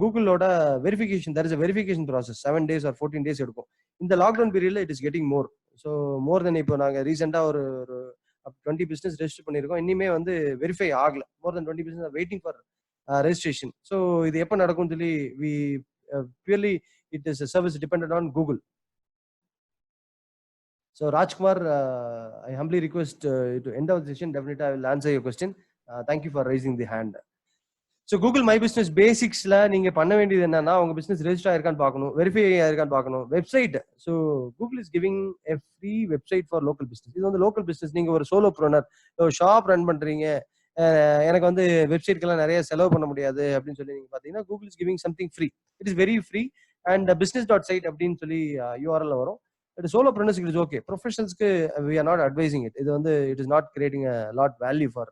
கூகுளோட verification, there is a verification process 7 days or 14 days எடுக்கும். இந்த lockdown period it is getting more. So more then இப்போ நாங்க ரீசெண்டா ஒரு 20 பிசினஸ் ரெஜிஸ்டர் பண்ணிருக்கோம். இனிமே வந்து வெரிஃபை ஆகல. More than 20 business waiting for registration. So இது எப்போ நடக்கும்னு சொல்லி we purely it is service depended on Google. So Rajkumar, I humbly request to end of the session. Definitely I will answer your question. Thank you for raising the hand. So Google my business பேசிக்ஸ்ல நீங்க பண்ண வேண்டியது என்னன்னா, உங்க business register ஆயிருக்கான்னு பார்க்கணும், verify ஆயிருக்கான்னு பார்க்கணும். Website, so Google is giving a free website for local business. இது வந்து லோக்கல் பிஸ்னஸ், நீங்க ஒரு சோலோ ப்ரோனர் ஷாப் ரன் பண்றீங்க, எனக்கு வந்து வெப்சைட்க்கெல்லாம் நிறைய செலவு பண்ண முடியாது அப்படின்னு சொல்லி நீங்க பாத்தீங்கன்னா, Google is giving something free. It is very free. And business.site அப்படின்னு சொல்லி URL வரும். இது சோலோ ப்ரோனர்ஸ்க்கு இட் இஸ் ஓகே. ப்ரொஃபஷனல்ஸ்க்கு we are not advising it. இது வந்து it is not creating a lot value for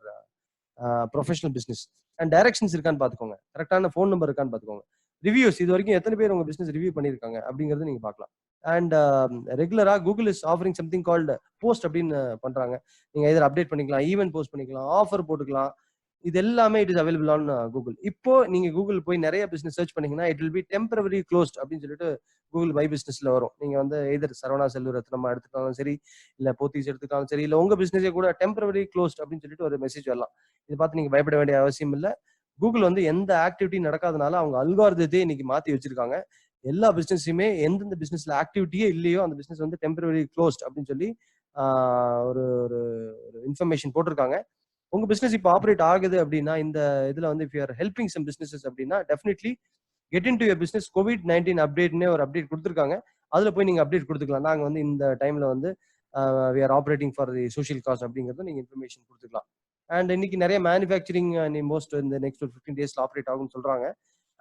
professional business. And directions இருக்கான்னு பாத்துக்கோங்க, கரெக்டான ஃபோன் நம்பர் இருக்கான்னு பாத்துக்கோங்க. ரிவ்யூஸ், இது வரைக்கும் எத்தனை பேர் உங்க பிசினஸ் ரிவ்யூ பண்ணிருக்காங்க அப்படிங்கறது நீங்க பார்க்கலாம். அண்ட் ரெகுலரா Google is offering something called post அப்படின்னு பண்றாங்க. நீங்க எதிர அப்டேட் பண்ணிக்கலாம், ஈவென்ட் போஸ்ட் பண்ணிக்கலாம், ஆஃபர் போட்டுக்கலாம். இது எல்லாமே it is available on Google. இப்போ நீங்க கூகுள் போய் நிறைய பிசினஸ் சர்ச் பண்ணீங்கன்னா it will B temporary closed அப்படின்னு சொல்லிட்டு கூகுள் மை பிசினஸ்ல வரும். நீங்க வந்து எதிர் சரவணா செல்வரத்னம் எடுத்துட்டாலும் சரி, இல்ல போத்தீஸ் எடுத்துட்டாலும் சரி, இல்ல உங்க பிசினஸே கூட டெம்பரரி க்ளோஸ்ட் அப்படின்னு சொல்லிட்டு ஒரு மெசேஜ் வரலாம். இதை பார்த்து நீங்க பயப்பட வேண்டிய அவசியம் இல்லை. கூகுள் வந்து எந்த ஆக்டிவிட்டி நடக்காதனால அவங்க அல்காரிதத்தை இன்னைக்கு மாத்தி வச்சிருக்காங்க. எல்லா பிசினஸுமே எந்தெந்த பிசினஸ்ல ஆக்டிவிட்டியே இல்லையோ அந்த பிசினஸ் வந்து டெம்பரரி க்ளோஸ்ட் அப்படின்னு சொல்லி ஒரு ஒரு இன்ஃபர்மேஷன் போட்டிருக்காங்க. உங்க பிசினஸ் இப்போ ஆப்ரேட் ஆகுது அப்படின்னா, இந்த இதுல வந்து if you are helping some businesses அப்படின்னா definitely get in to your business COVID-19 அப்டேட்னே ஒரு அப்டேட் கொடுத்துருக்காங்க. அதுல போய் நீங்க அப்டேட் கொடுத்துக்கலாம். நாங்க வந்து இந்த டைம்ல வந்து we are operating for the social cause அப்படிங்கறத நீங்க இன்ஃபர்மேஷன் கொடுத்துக்கலாம். அண்ட் இன்னைக்கு நிறைய மேனுஃபேக்சரிங் மோஸ்ட் இந்த நெக்ஸ்ட் 15 daysல ஆப்ரேட் ஆகும்னு சொல்றாங்க.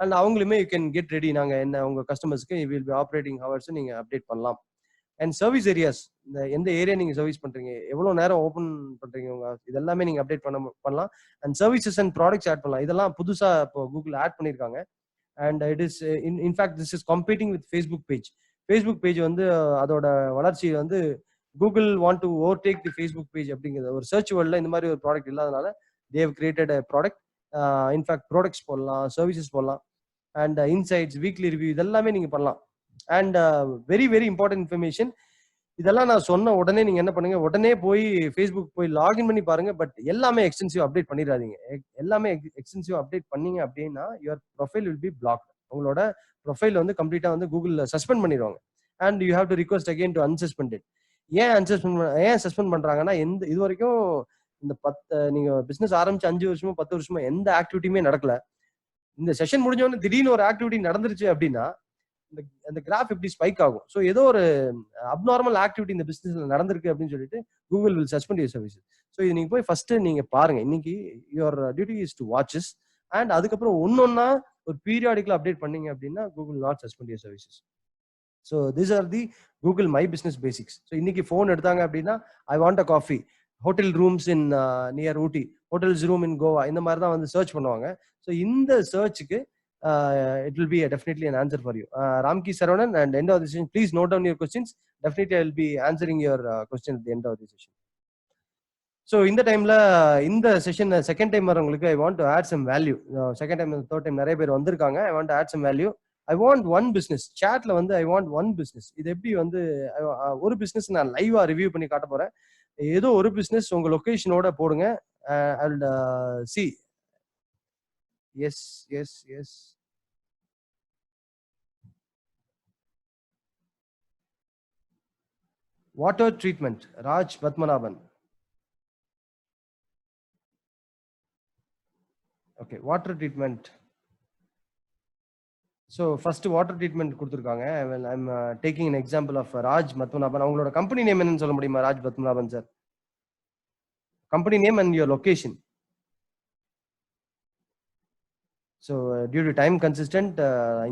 அண்ட் அவங்களுமே யூ கேன் கெட் ரெடி, நாங்க என்ன உங்க கஸ்டமர்ஸ்க்கு வில் பி ஆப்ரேட்டிங் ஹவர்ஸ் நீங்க அப்டேட் பண்ணலாம். அண்ட் சர்வீஸ் ஏரியாஸ், இந்த எந்த ஏரியா நீங்க சர்வீஸ் பண்றீங்க, எவ்வளவு நேரம் ஓபன் பண்றீங்க, உங்க இதெல்லாமே நீங்க அப்டேட் பண்ணலாம். And services and products add பண்ணலாம். இதெல்லாம் புதுசா இப்போ கூகுள் ஆட் பண்ணிருக்காங்க. And it is in fact this is competing with Facebook page. Facebook page வந்து அதோட வளர்ச்சி வந்து Google want to overtake the Facebook page அப்படிங்கிறது ஒரு சர்ச் வேர்ல்ட்ல இந்த மாதிரி ஒரு ப்ராடக்ட் இல்லாதனால they have created a product. In fact products போடலாம், சர்வீசஸ் போடலாம், அண்ட் இன்சைட்ஸ், வீக்லி ரிவ்யூ இதெல்லாமே நீங்க பண்ணலாம். And very very important information. இதெல்லாம் நான் சொன்ன உடனே நீங்க என்ன பண்ணுங்க, உடனே போய் ஃபேஸ்புக் போய் லாகின் பண்ணி பாருங்க. பட் எல்லாமே எக்ஸ்டென்சிவ் அப்டேட் பண்ணிடாதீங்க. எல்லாமே எக்ஸ்டென்சிவ் அப்டேட் பண்ணீங்க அப்படின்னா your profile will be blocked. உங்களோட ப்ரொஃபைல் வந்து கம்ப்ளீட்டா வந்து கூகுள்ல சஸ்பெண்ட் பண்ணிடுவாங்க. And you have to request again to unsuspend it. ஏன் சஸ்பெண்ட் பண்றாங்கன்னா, இது வரைக்கும் இந்த நீங்க பிசினஸ் ஆரம்பிச்சு 5 வருஷமோ 10 வருஷமோ எந்த ஆக்டிவிட்டியுமே நடக்கல. இந்த செஷன் முடிஞ்சவொடனே திடீர்னு ஒரு ஆக்டிவிட்டி நடந்துருச்சு அப்படின்னா அந்த கிராஃப் எப்படி ஸ்பைக் ஆகும். ஸோ ஏதோ ஒரு அப்நார்மல் ஆக்டிவிட்டி இந்த பிசினஸ்ல நடந்திருக்கு அப்படின்னு சொல்லிட்டு Google will suspend your service. So இது நீங்க போய் ஃபர்ஸ்ட் நீங்க பாருங்க. இன்னைக்கு your duty is to watches. And அதுக்கப்புறம் ஒன்னொன்னா ஒரு பீரியாடிக்கலா அப்டேட் பண்ணீங்க அப்படின்னா Google not suspend your services. So this are the Google my business basics. So இன்னைக்கு ஃபோன் எடுத்தாங்க அப்படின்னா I want a coffee, hotel rooms in near Ooty, hotels room in Goa, இந்த மாதிரி தான் வந்து சர்ச் பண்ணுவாங்க. ஸோ இந்த சர்ச்சுக்கு it will be definitely an answer for you. Ramki Saravanan, and end of the session, please note down your questions. Definitely I will be answering your question at the end of the session. So in the time la in the session second time varangalukku I want to add some value. Second time and third time நிறைய பேர் வந்திருக்காங்க. I want to add some value. I want one business. Chatல வந்து I want one business. இது எப்படி வந்து ஒரு business நான் லைவா ரிவ்யூ பண்ணி காட்ட போறேன். ஏதோ ஒரு business உங்க லொகேஷனோட போடுங்க. I will see. Yes. Water treatment, Raj Padmanabhan. Okay, water treatment. So first water treatment கொடுத்திருக்காங்க. I'm taking an example of Raj Padmanabhan. அவங்களோட company name என்னன்னு சொல்ல முடியுமா Raj Padmanabhan sir? Company name and your location. So due to time consistent,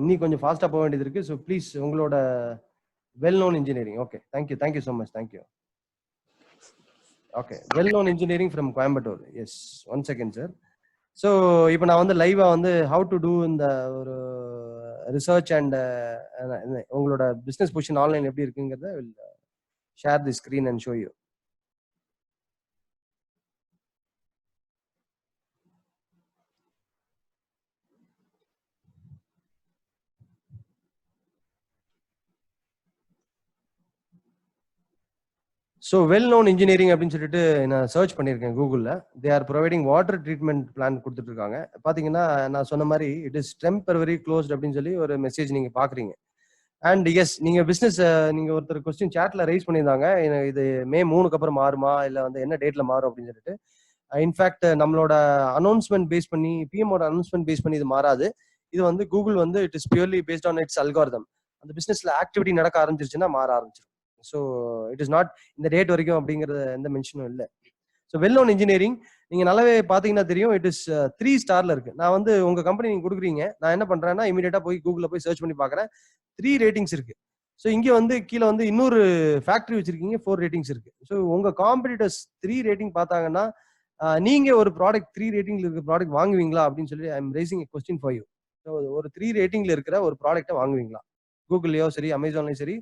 இன்னி கொஞ்சம் ஃபாஸ்டா போக வேண்டியது இருக்கு. So please உங்களோட well-known engineering. Okay, thank you so much. Thank you. Okay, well-known engineering from Coimbatore. Yes, one second sir. So இப்போ நான் வந்து லைவா வந்து how to do இந்த ஒரு research and உங்களோட business position ஆன்லைன் எப்படி இருக்குங்கிறத will share the screen and show you. So well known engineering அப்படின்னு சொல்லிட்டு நான் சர்ச் பண்ணியிருக்கேன் கூகுளில். They are providing water treatment plan கொடுத்துட்டு இருக்காங்க. பார்த்தீங்கன்னா நான் சொன்ன மாதிரி இட் இஸ் டெம்பரரி க்ளோஸ்ட் அப்படின்னு சொல்லி ஒரு மெசேஜ் நீங்கள் பார்க்குறீங்க. அண்ட் எஸ், நீங்கள் பிஸ்னஸ் நீங்கள் ஒருத்தர் கொஸ்டின் சேட்டில் ரைஸ் பண்ணியிருந்தாங்க, இது May 3க்கு அப்புறம் மாறுமா இல்லை வந்து என்ன டேட்டில் மாறும் அப்படின்னு சொல்லிட்டு. இன்ஃபேக்ட் நம்மளோட அனௌன்ஸ்மெண்ட் பேஸ் பண்ணி பிஎம்மோட அனௌன்ஸ்மெண்ட் பேஸ் பண்ணி இது மாறாது. இது வந்து கூகுள் வந்து it is purely based on it's algorithm. அந்த பிசினஸ்ல ஆக்டிவிட்டி நடக்க ஆரம்பிச்சிருச்சுன்னா மாற ஆரம்பிச்சிடும். ஸோ இட் இஸ் நாட் இந்த டேட் வரைக்கும் அப்படிங்கிறது எந்த மென்ஷனும் இல்லை. ஸோ வெல் நோன் இன்ஜினியரிங் நீங்க நல்லாவே பாத்தீங்கன்னா தெரியும், இட் இஸ் 3 ஸ்டார்ல இருக்கு. நான் வந்து உங்க கம்பெனி நீங்க கொடுக்குறீங்க, நான் என்ன பண்றேன்னா இமீடியட்டா போய் கூகுள்ல போய் சர்ச் பண்ணி பாக்குறேன், 3 ரேட்டிங்ஸ் இருக்கு. ஸோ இங்க வந்து கீழே வந்து இன்னொரு ஃபேக்டரி வச்சிருக்கீங்க, 4 ரேட்டிங்ஸ் இருக்கு. ஸோ உங்க காம்படிட்டர்ஸ் 3 ரேட்டிங் பார்த்தாங்கன்னா நீங்க ஒரு ப்ராடக்ட் 3 ரேட்டிங்ல இருக்க ப்ராடக்ட் வாங்குவீங்களா அப்படின்னு சொல்லி I am raising a question for you. So ஒரு 3 ரேட்டிங்ல இருக்கிற ஒரு ப்ராடக்ட்டை வாங்குவீங்களா? கூகுள்லயோ சரி அமேசான்லயும் சரி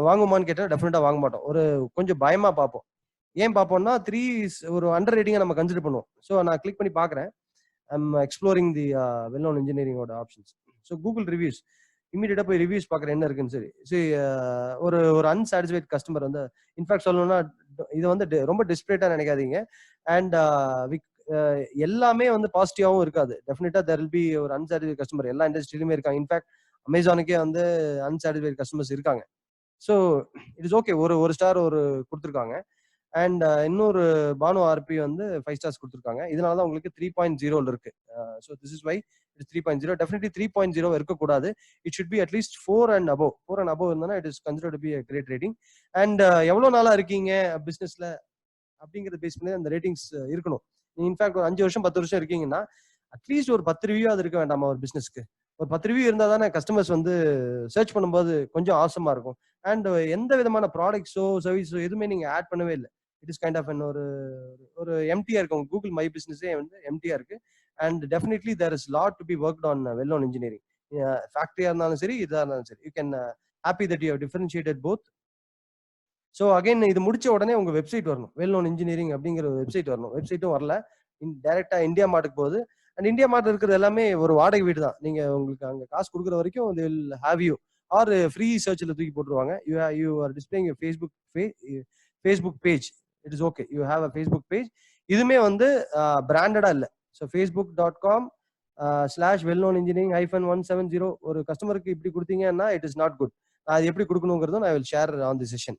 வாங்குமான்னு கேட்டா டெஃபினட்டா வாங்க மாட்டோம். ஒரு கொஞ்சம் பயமா பார்ப்போம். ஏன் பார்ப்போம்னா 3 ஒரு அண்டர் ரேட்டிங்கை நம்ம கன்சிடர் பண்ணுவோம். ஸோ நான் கிளிக் பண்ணி பார்க்குறேன். I'm exploring the well known இன்ஜினியரிங்கோட ஆப்ஷன்ஸ். ஸோ கூகுள் ரிவ்யூஸ் இமீடியட்டா போய் ரிவ்யூஸ் பார்க்குறேன் என்ன இருக்குன்னு சரி. சரி ஒரு அன்சாட்டிஸ்ஃபைட் கஸ்டமர் வந்து இன்ஃபேக்ட் சொல்லணும்னா இது வந்து ரொம்ப டிஸ்பிரேட்டா நினைக்காதீங்க. அண்ட் எல்லாமே வந்து பாசிட்டிவாகவும் இருக்காது. டெஃபினட்டா தேர் வில் பி ஒரு அன்சாட்டிஸ்ஃபைட் கஸ்டமர் எல்லா இண்டஸ்ட்ரியிலுமே இருக்காங்க. இன்ஃபேக்ட் அமேசானுக்கே வந்து அன்சாட்டிஸ்ஃபைட் கஸ்டமர்ஸ் இருக்காங்க. So it is okay. ஒரு ஸ்டார் கொடுத்துருக்காங்க. அண்ட் இன்னொரு பானு ஆர்பி வந்து 5 ஸ்டார்ஸ் கொடுத்துருக்காங்க. இதனால தான் உங்களுக்கு 3.0 இருக்கு. So this is why it 3.0. Definitely 3.0 இருக்கக்கூடாது. It should be at least 4 and above. 4 and above இருந்தா it is considered to be a great rating. And எவ்வளவு நாளா இருக்கீங்க பிசினஸ்ல அப்படிங்கறத பேஸ் பண்ணி அந்த ரேட்டிங்ஸ் இருக்கணும். இன்ஃபேக்ட் ஒரு 5 வருஷம் 10 வருஷம் இருக்கீங்கன்னா அட்லீஸ்ட் ஒரு 10 ரிவ்யூ அது இருக்க வேண்டாமா ஒரு பிசினஸ்க்கு? ஒரு 10 ரிவ்யூ இருந்தா தானே கஸ்டமர்ஸ் வந்து சர்ச் பண்ணும்போது கொஞ்சம் ஆசமா இருக்கும். அண்ட் எந்த விதமான ப்ராடக்ட்ஸோ சர்வீஸோ எதுவுமே நீங்க ஆட் பண்ணவே இல்லை. இட் இஸ் கைண்ட் ஆஃப் ஒரு எம்டியா இருக்கு. உங்க கூகுள் மை பிசினஸே வந்து எம்டியா இருக்கு. And definitely there is lot to be worked on well known engineering. ஃபேக்டரியா இருந்தாலும் சரி இதா இருந்தாலும் சரி, you can happy that you have differentiated both. So again இது முடிச்ச உடனே உங்க வெப்சைட் வரணும். வெல் நோன் இன்ஜினியரிங் அப்படிங்கிற ஒரு வெப்சைட் வரணும். வெப்சைட்டும் வரல, டைரக்டா இந்தியா மார்ட்டுக்கு போகுது. அண்ட் இந்தியா மார்ட் இருக்கிறது எல்லாமே ஒரு வாடகை வீடு தான். நீங்க உங்களுக்கு அங்க காசு கொடுக்குற வரைக்கும் they will have you or free சர்ச்ல தூக்கி போட்டுருவாங்க. you are displaying your Facebook page. It is okay, you have a Facebook page. இதுமே வந்து பிராண்டடா இல்ல. ஸோ facebook.com/wellknownengineering-170 ஒரு கஸ்டமருக்கு இப்படி கொடுத்தீங்கன்னா இட் இஸ் நாட் குட். அது எப்படி கொடுக்கணுங்கிறதும் I will share on this session.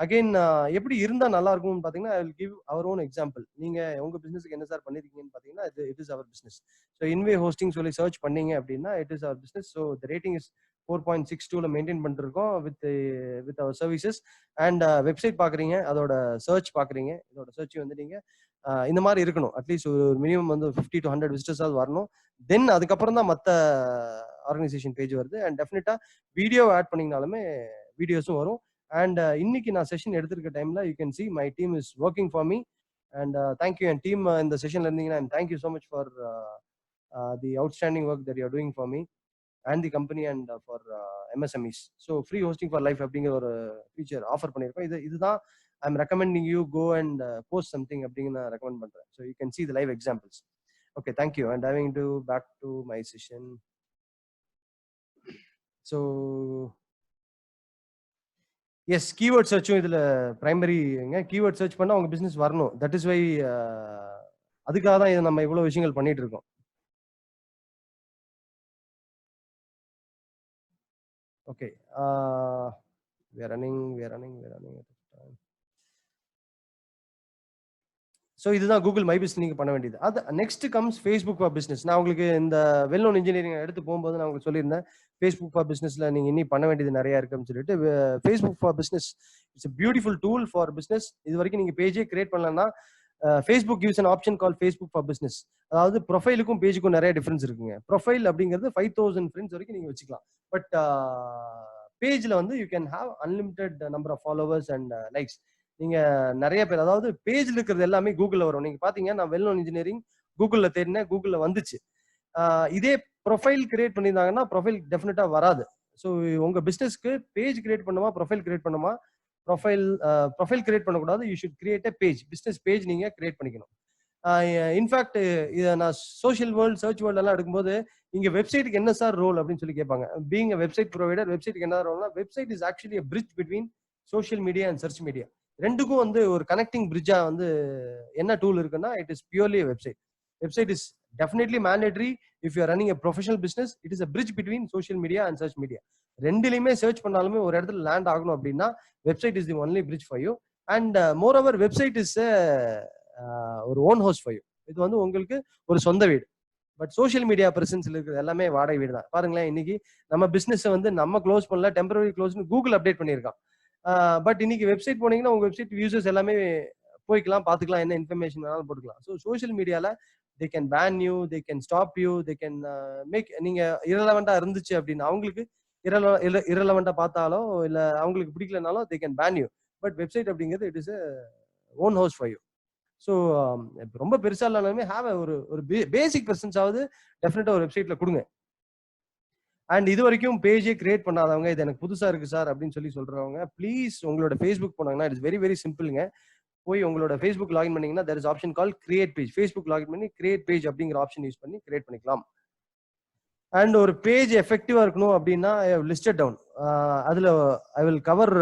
Again எப்படி இருந்தா நல்லா இருக்கும்னு பாத்தீங்கன்னா I will give our own example. நீங்க உங்க பிசினஸ்க்கு என்ன சார் பண்ணிருக்கீங்கன்னு பாத்தீங்கன்னா it is our business. So Inway hosting சொல்லி சர்ச் பண்ணீங்க அப்படின்னா it is our business. So the rating is 4.62ல மெயின்டைன் பண்ணிருக்கோம் with our services. And website பாக்குறீங்க, அதோட சர்ச் பாக்குறீங்க, இதோட சர்ச் வந்து நீங்க இந்த மாதிரி இருக்கணும். அட்லீஸ்ட் ஒரு மினிமம் வந்து 50 to 100 விசிட்டர்ஸ் வரணும். தென் அதுக்கப்புறம் தான் மற்ற ஆர்கனைசேஷன் பேஜ் வருது. அண்ட் டெஃபினட்டா வீடியோ ஆட் பண்ணீங்கனாலுமே வீடியோஸும் வரும். அண்ட் இன்னைக்கு நான் செஷன் எடுத்திருக்க டைம்ல you can see my team is working for me. And thank you N team இந்த செஷன்ல இருந்தீங்கன்னா. And thank you so much for the outstanding work that you are doing for me and the company and for MSMEs. So free hosting for life அப்படிங்கிற ஒரு feature offer பண்ணியிருக்கோம். இதுதான் I am recommending you go and post something அப்படிங்கிற நான் recommend பண்றேன். So you can see the live examples. Okay, thank you. And ஐவிங் to back to my session. So yes, keyword சர்ச்சும் இதுல பிரைமரிங்க. கீவேர்ட் சர்ச் பண்ணா உங்க பிசினஸ் வரணும். தட் இஸ் வை அதுக்காக தான் இதை நம்ம இவ்வளவு விஷயங்கள் பண்ணிட்டு இருக்கோம். Okay, we are running. So இதுதான் கூகுள் மை பிசினஸ் நீங்க பண்ண வேண்டியது. அது next comes Facebook for business. நான் உங்களுக்கு இந்த வெல் நோன் இன்ஜினியரிங் எடுத்து போகும்போது நான் உங்களுக்கு சொல்லியிருந்தேன் ஃபேஸ்புக் ஃபார் பிசினஸ்ல நீங்க இன்னும் பண்ண வேண்டியது நிறைய இருக்குன்னு சொல்லிட்டு. Facebook for business it's a beautiful tool for business. இது வரைக்கும் நீங்க பேஜே கிரியேட் பண்ணலன்னா Facebook gives an option called Facebook for business. அதாவது ப்ரொஃபைலுக்கும் பேஜுக்கும் நிறைய டிஃபரன்ஸ் இருக்குங்க. ப்ரொஃபைல் அப்படிங்கிறது 5000 ஃப்ரெண்ட்ஸ் வரைக்கும் நீங்க வச்சுக்கலாம். பட் பேஜ்ல வந்து you can have unlimited number of followers and likes. நீங்க நிறைய பேர், அதாவது பேஜ்ல இருக்கிறது எல்லாமே கூகுள்ல வரும். நீங்க பாத்தீங்க நான் வெல் நோன் இன்ஜினியரிங் கூகுள்ல தேடினேன், கூகுள்ல வந்துச்சு. இதே ப்ரொஃபைல் கிரியேட் பண்ணியிருந்தாங்கன்னா ப்ரொஃபைல் டெஃபினட்டா வராது. ஸோ உங்க பிசினஸ்க்கு பேஜ் கிரியேட் பண்ணுமா ப்ரொஃபைல் கிரியேட் பண்ணுமா? ப்ரொஃபைல் கிரியேட் பண்ணக்கூடாது. You should create a page, business page நீங்க கிரியேட் பண்ணிக்கணும். இன்ஃபேக்ட் இதை நான் சோஷியல் வேர்ல்ட் சர்ச் வேர்ல்ட் எல்லாம் எடுக்கும்போது இங்க வெப்சைட்டுக்கு என்ன சார் ரோல் அப்படின்னு சொல்லி கேட்பாங்க. பீங் a வெப்சைட் ப்ரொவைடர், வெப்சைட்டுக்கு என்ன ரோல்னா website is actually a bridge between social media and search media. ரெண்டுக்கும் வந்து ஒரு கனெக்டிங் பிரிட்ஜா வந்து என்ன டூல் இருக்குன்னா it is purely website. Website is definitely mandatory if you are running a professional business. It is a bridge between social media and search media. ரெண்டுலையுமே search பண்ணாலுமே ஒரு இடத்துல லேண்ட் ஆகணும் அப்படின்னா website is the only bridge for you. And moreover website is ஒரு own house for you. இது வந்து உங்களுக்கு ஒரு சொந்த வீடு. பட் சோஷியல் மீடியா பிரசன்ஸ்ல இருக்கிறது எல்லாமே வாடகை வீடு தான். பாருங்களேன், இன்னைக்கு நம்ம பிசினஸ் வந்து நம்ம க்ளோஸ் பண்ணல, டெம்பரரி க்ளோஸ்னு கூகுள் அப்டேட் பண்ணியிருக்கான். பட் இன்னைக்கு வெப்சைட் போனீங்கன்னா உங்க வெப்சைட் யூசர்ஸ் எல்லாமே போய்க்கலாம், பார்த்துக்கலாம், என்ன இன்ஃபர்மேஷன் வேணாலும் போட்டுக்கலாம். ஸோ சோஷியல் மீடியால they can ban you, they can stop you, they can make, நீங்க இரலவெண்டா இருந்துச்சு அப்படின்னு அவங்களுக்கு இரலவெண்டா பார்த்தாலோ இல்ல அவங்களுக்கு பிடிக்கலனாலும் they can ban you. But website அப்படிங்கிறது it is own house for you. So ரொம்ப பெருசா இல்லைனாலுமே ஹேவ் ஒரு பேசிக் பர்சன்ஸ் ஆகுது டெஃபினட்டா ஒரு வெப்சைட்ல கொடுங்க. அண்ட் இது வரைக்கும் பேஜே கிரியேட் பண்ணாதவங்க, இது எனக்கு புதுசா இருக்கு சார் அப்படின்னு சொல்றவங்க, ப்ளீஸ் உங்களோட ஃபேஸ்புக் போனாங்கன்னா இட்ஸ் வெரி வெரி சிம்பிள்ங்க. போய் உங்களோட ஃபேஸ்புக் லாகின் பண்ணீங்கன்னா there is option call create page. Facebook login பண்ணி கிரியேட் பேஜ் அப்படிங்கிற ஆப்ஷன் யூஸ் பண்ணி கிரியேட் பண்ணிக்கலாம். அண்ட் ஒரு பேஜ் எஃபெக்டிவா இருக்கணும் அப்படின்னா லிஸ்டட் டவுன். அதுல I will cover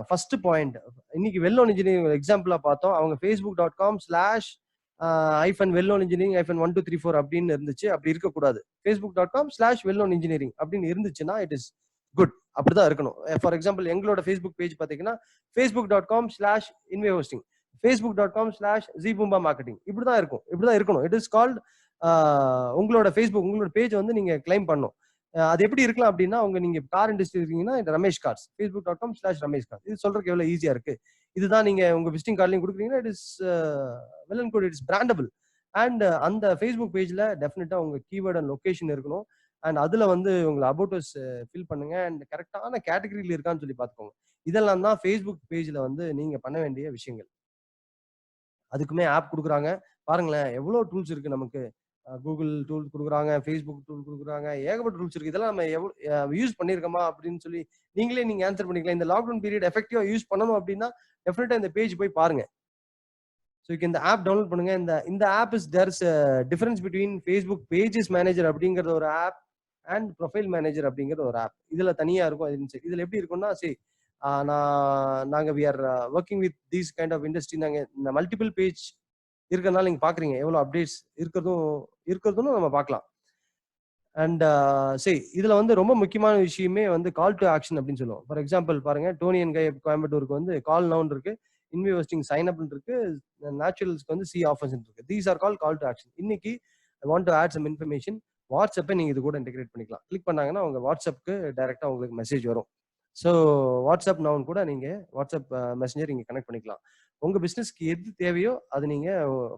first point. இன்னைக்கு வெல்லோன் இன்ஜினியரிங் எக்ஸாம்பிளா பார்த்தோம். அவங்க facebook.com/வெல்லோன் இன்ஜினியரிங் -1234 அப்படின்னு இருந்துச்சு. அப்படி இருக்கக்கூடாது. facebook.com/வெல்லோன் இன்ஜினியரிங் அப்படின்னு இருந்துச்சுன்னா இட் இஸ் குட். அப்படிதான் இருக்கணும். ஃபார் எக்ஸாம்பிள் எங்களோட ஃபேஸ்புக் பேஜ் பாத்தீங்கன்னா facebook.com/inwayhosting, facebook.com/zboomba marketing இப்படிதான் இருக்கும். இப்படிதான் இருக்கணும். இட் இஸ் கால்ட் உங்களோட ஃபேஸ்புக், உங்களோட பேஜ் வந்து நீங்க கிளைம் பண்ணும். அது எப்படி இருக்கலாம் அப்படின்னா, நீங்க கார் இண்டஸ்ட்ரி இருக்கீங்கன்னா ரமேஷ் கார்ஸ், facebook.com/ரமேஷ் கார்ஸ். இது சொல்றதுக்கு எவ்வளவு ஈஸியா இருக்கு. இதுதான் நீங்க உங்க விசிட்டிங் கார்ட்லயும் கொடுக்குறீங்கன்னா it is well and good, it is brandable. And அந்த ஃபேஸ்புக் பேஜ்ல டெஃபினட்டா உங்க கீவேர்ட் அண்ட் லொகேஷன் இருக்கணும். அண்ட் அதுல வந்து உங்களை அபவுட் அஸ் ஃபில் பண்ணுங்க. அண்ட் கரெக்டான கேட்டகரியில இருக்கான்னு சொல்லி பாத்துக்கோங்க. இதெல்லாம் தான் ஃபேஸ்புக் பேஜ்ல வந்து நீங்க பண்ண வேண்டிய விஷயங்கள். அதுக்குமே ஆப் கொடுக்குறாங்க. பாருங்களேன் எவ்வளவு டூல்ஸ் இருக்கு நமக்கு. கூகுள் டூல் கொடுக்குறாங்க, ஃபேஸ்புக் டூல் கொடுக்குறாங்க, ஏகப்பட்ட டூல்ஸ் இருக்கு. இதெல்லாம் நம்ம யூஸ் பண்ணிருக்கோமா அப்படின்னு சொல்லி நீங்க ஆன்சர் பண்ணிக்கலாம். இந்த லாக்டவுன் பீரியட் எஃபெக்டிவா யூஸ் பண்ணணும் அப்படின்னா டெஃபினட்டா இந்த பேஜ் போய் பாருங்க. ஸோ இந்த ஆப் டவுன்லோட் பண்ணுங்க. இந்த app is there's difference between Facebook pages manager அப்படிங்கிறது ஒரு ஆப் அண்ட் ப்ரொஃபைல் மேனேஜர் அப்படிங்கிறது ஒரு ஆப். இதுல தனியா இருக்கும். இதுல எப்படி இருக்கும்னா, நாங்க we are working with these kind of industry. நாங்க இந்த மல்டிபிள் பேஜ் இருக்கிறதுனால நீங்க பாக்குறீங்க எவ்வளவு அப்டேட்ஸ் இருக்கிறதும் நம்ம பார்க்கலாம். அண்ட் இதுல வந்து ரொம்ப முக்கியமான விஷயமே வந்து கால் டு ஆக்ஷன் அப்படின்னு சொல்லுவோம். ஃபார் எக்ஸாம்பிள் பாருங்க, டோனி அண்ட் கை கோயம்புத்தூருக்கு வந்து கால் நவுன் இருக்கு, இன்வெஸ்டிங் சைன் அப் இருக்கு, நேச்சுரல்ஸ்க்கு வந்து சி ஆஃபர்ஸ் இருக்கு. These are call to action. இன்னைக்கு I want to add some information. வாட்ஸ்அப்பை நீங்க இது கூட இன்டெகிரேட் பண்ணிக்கலாம். கிளிக் பண்ணாங்கன்னா உங்க வாட்ஸ்அப்க்கு டைரக்டா உங்களுக்கு மெசேஜ் வரும். ஸோ வாட்ஸ்அப் நவுன் கூட நீங்க வாட்ஸ்அப் மெசஞ்சர் நீங்க கனெக்ட் பண்ணிக்கலாம். உங்க பிசினஸ்க்கு எது தேவையோ அது நீங்க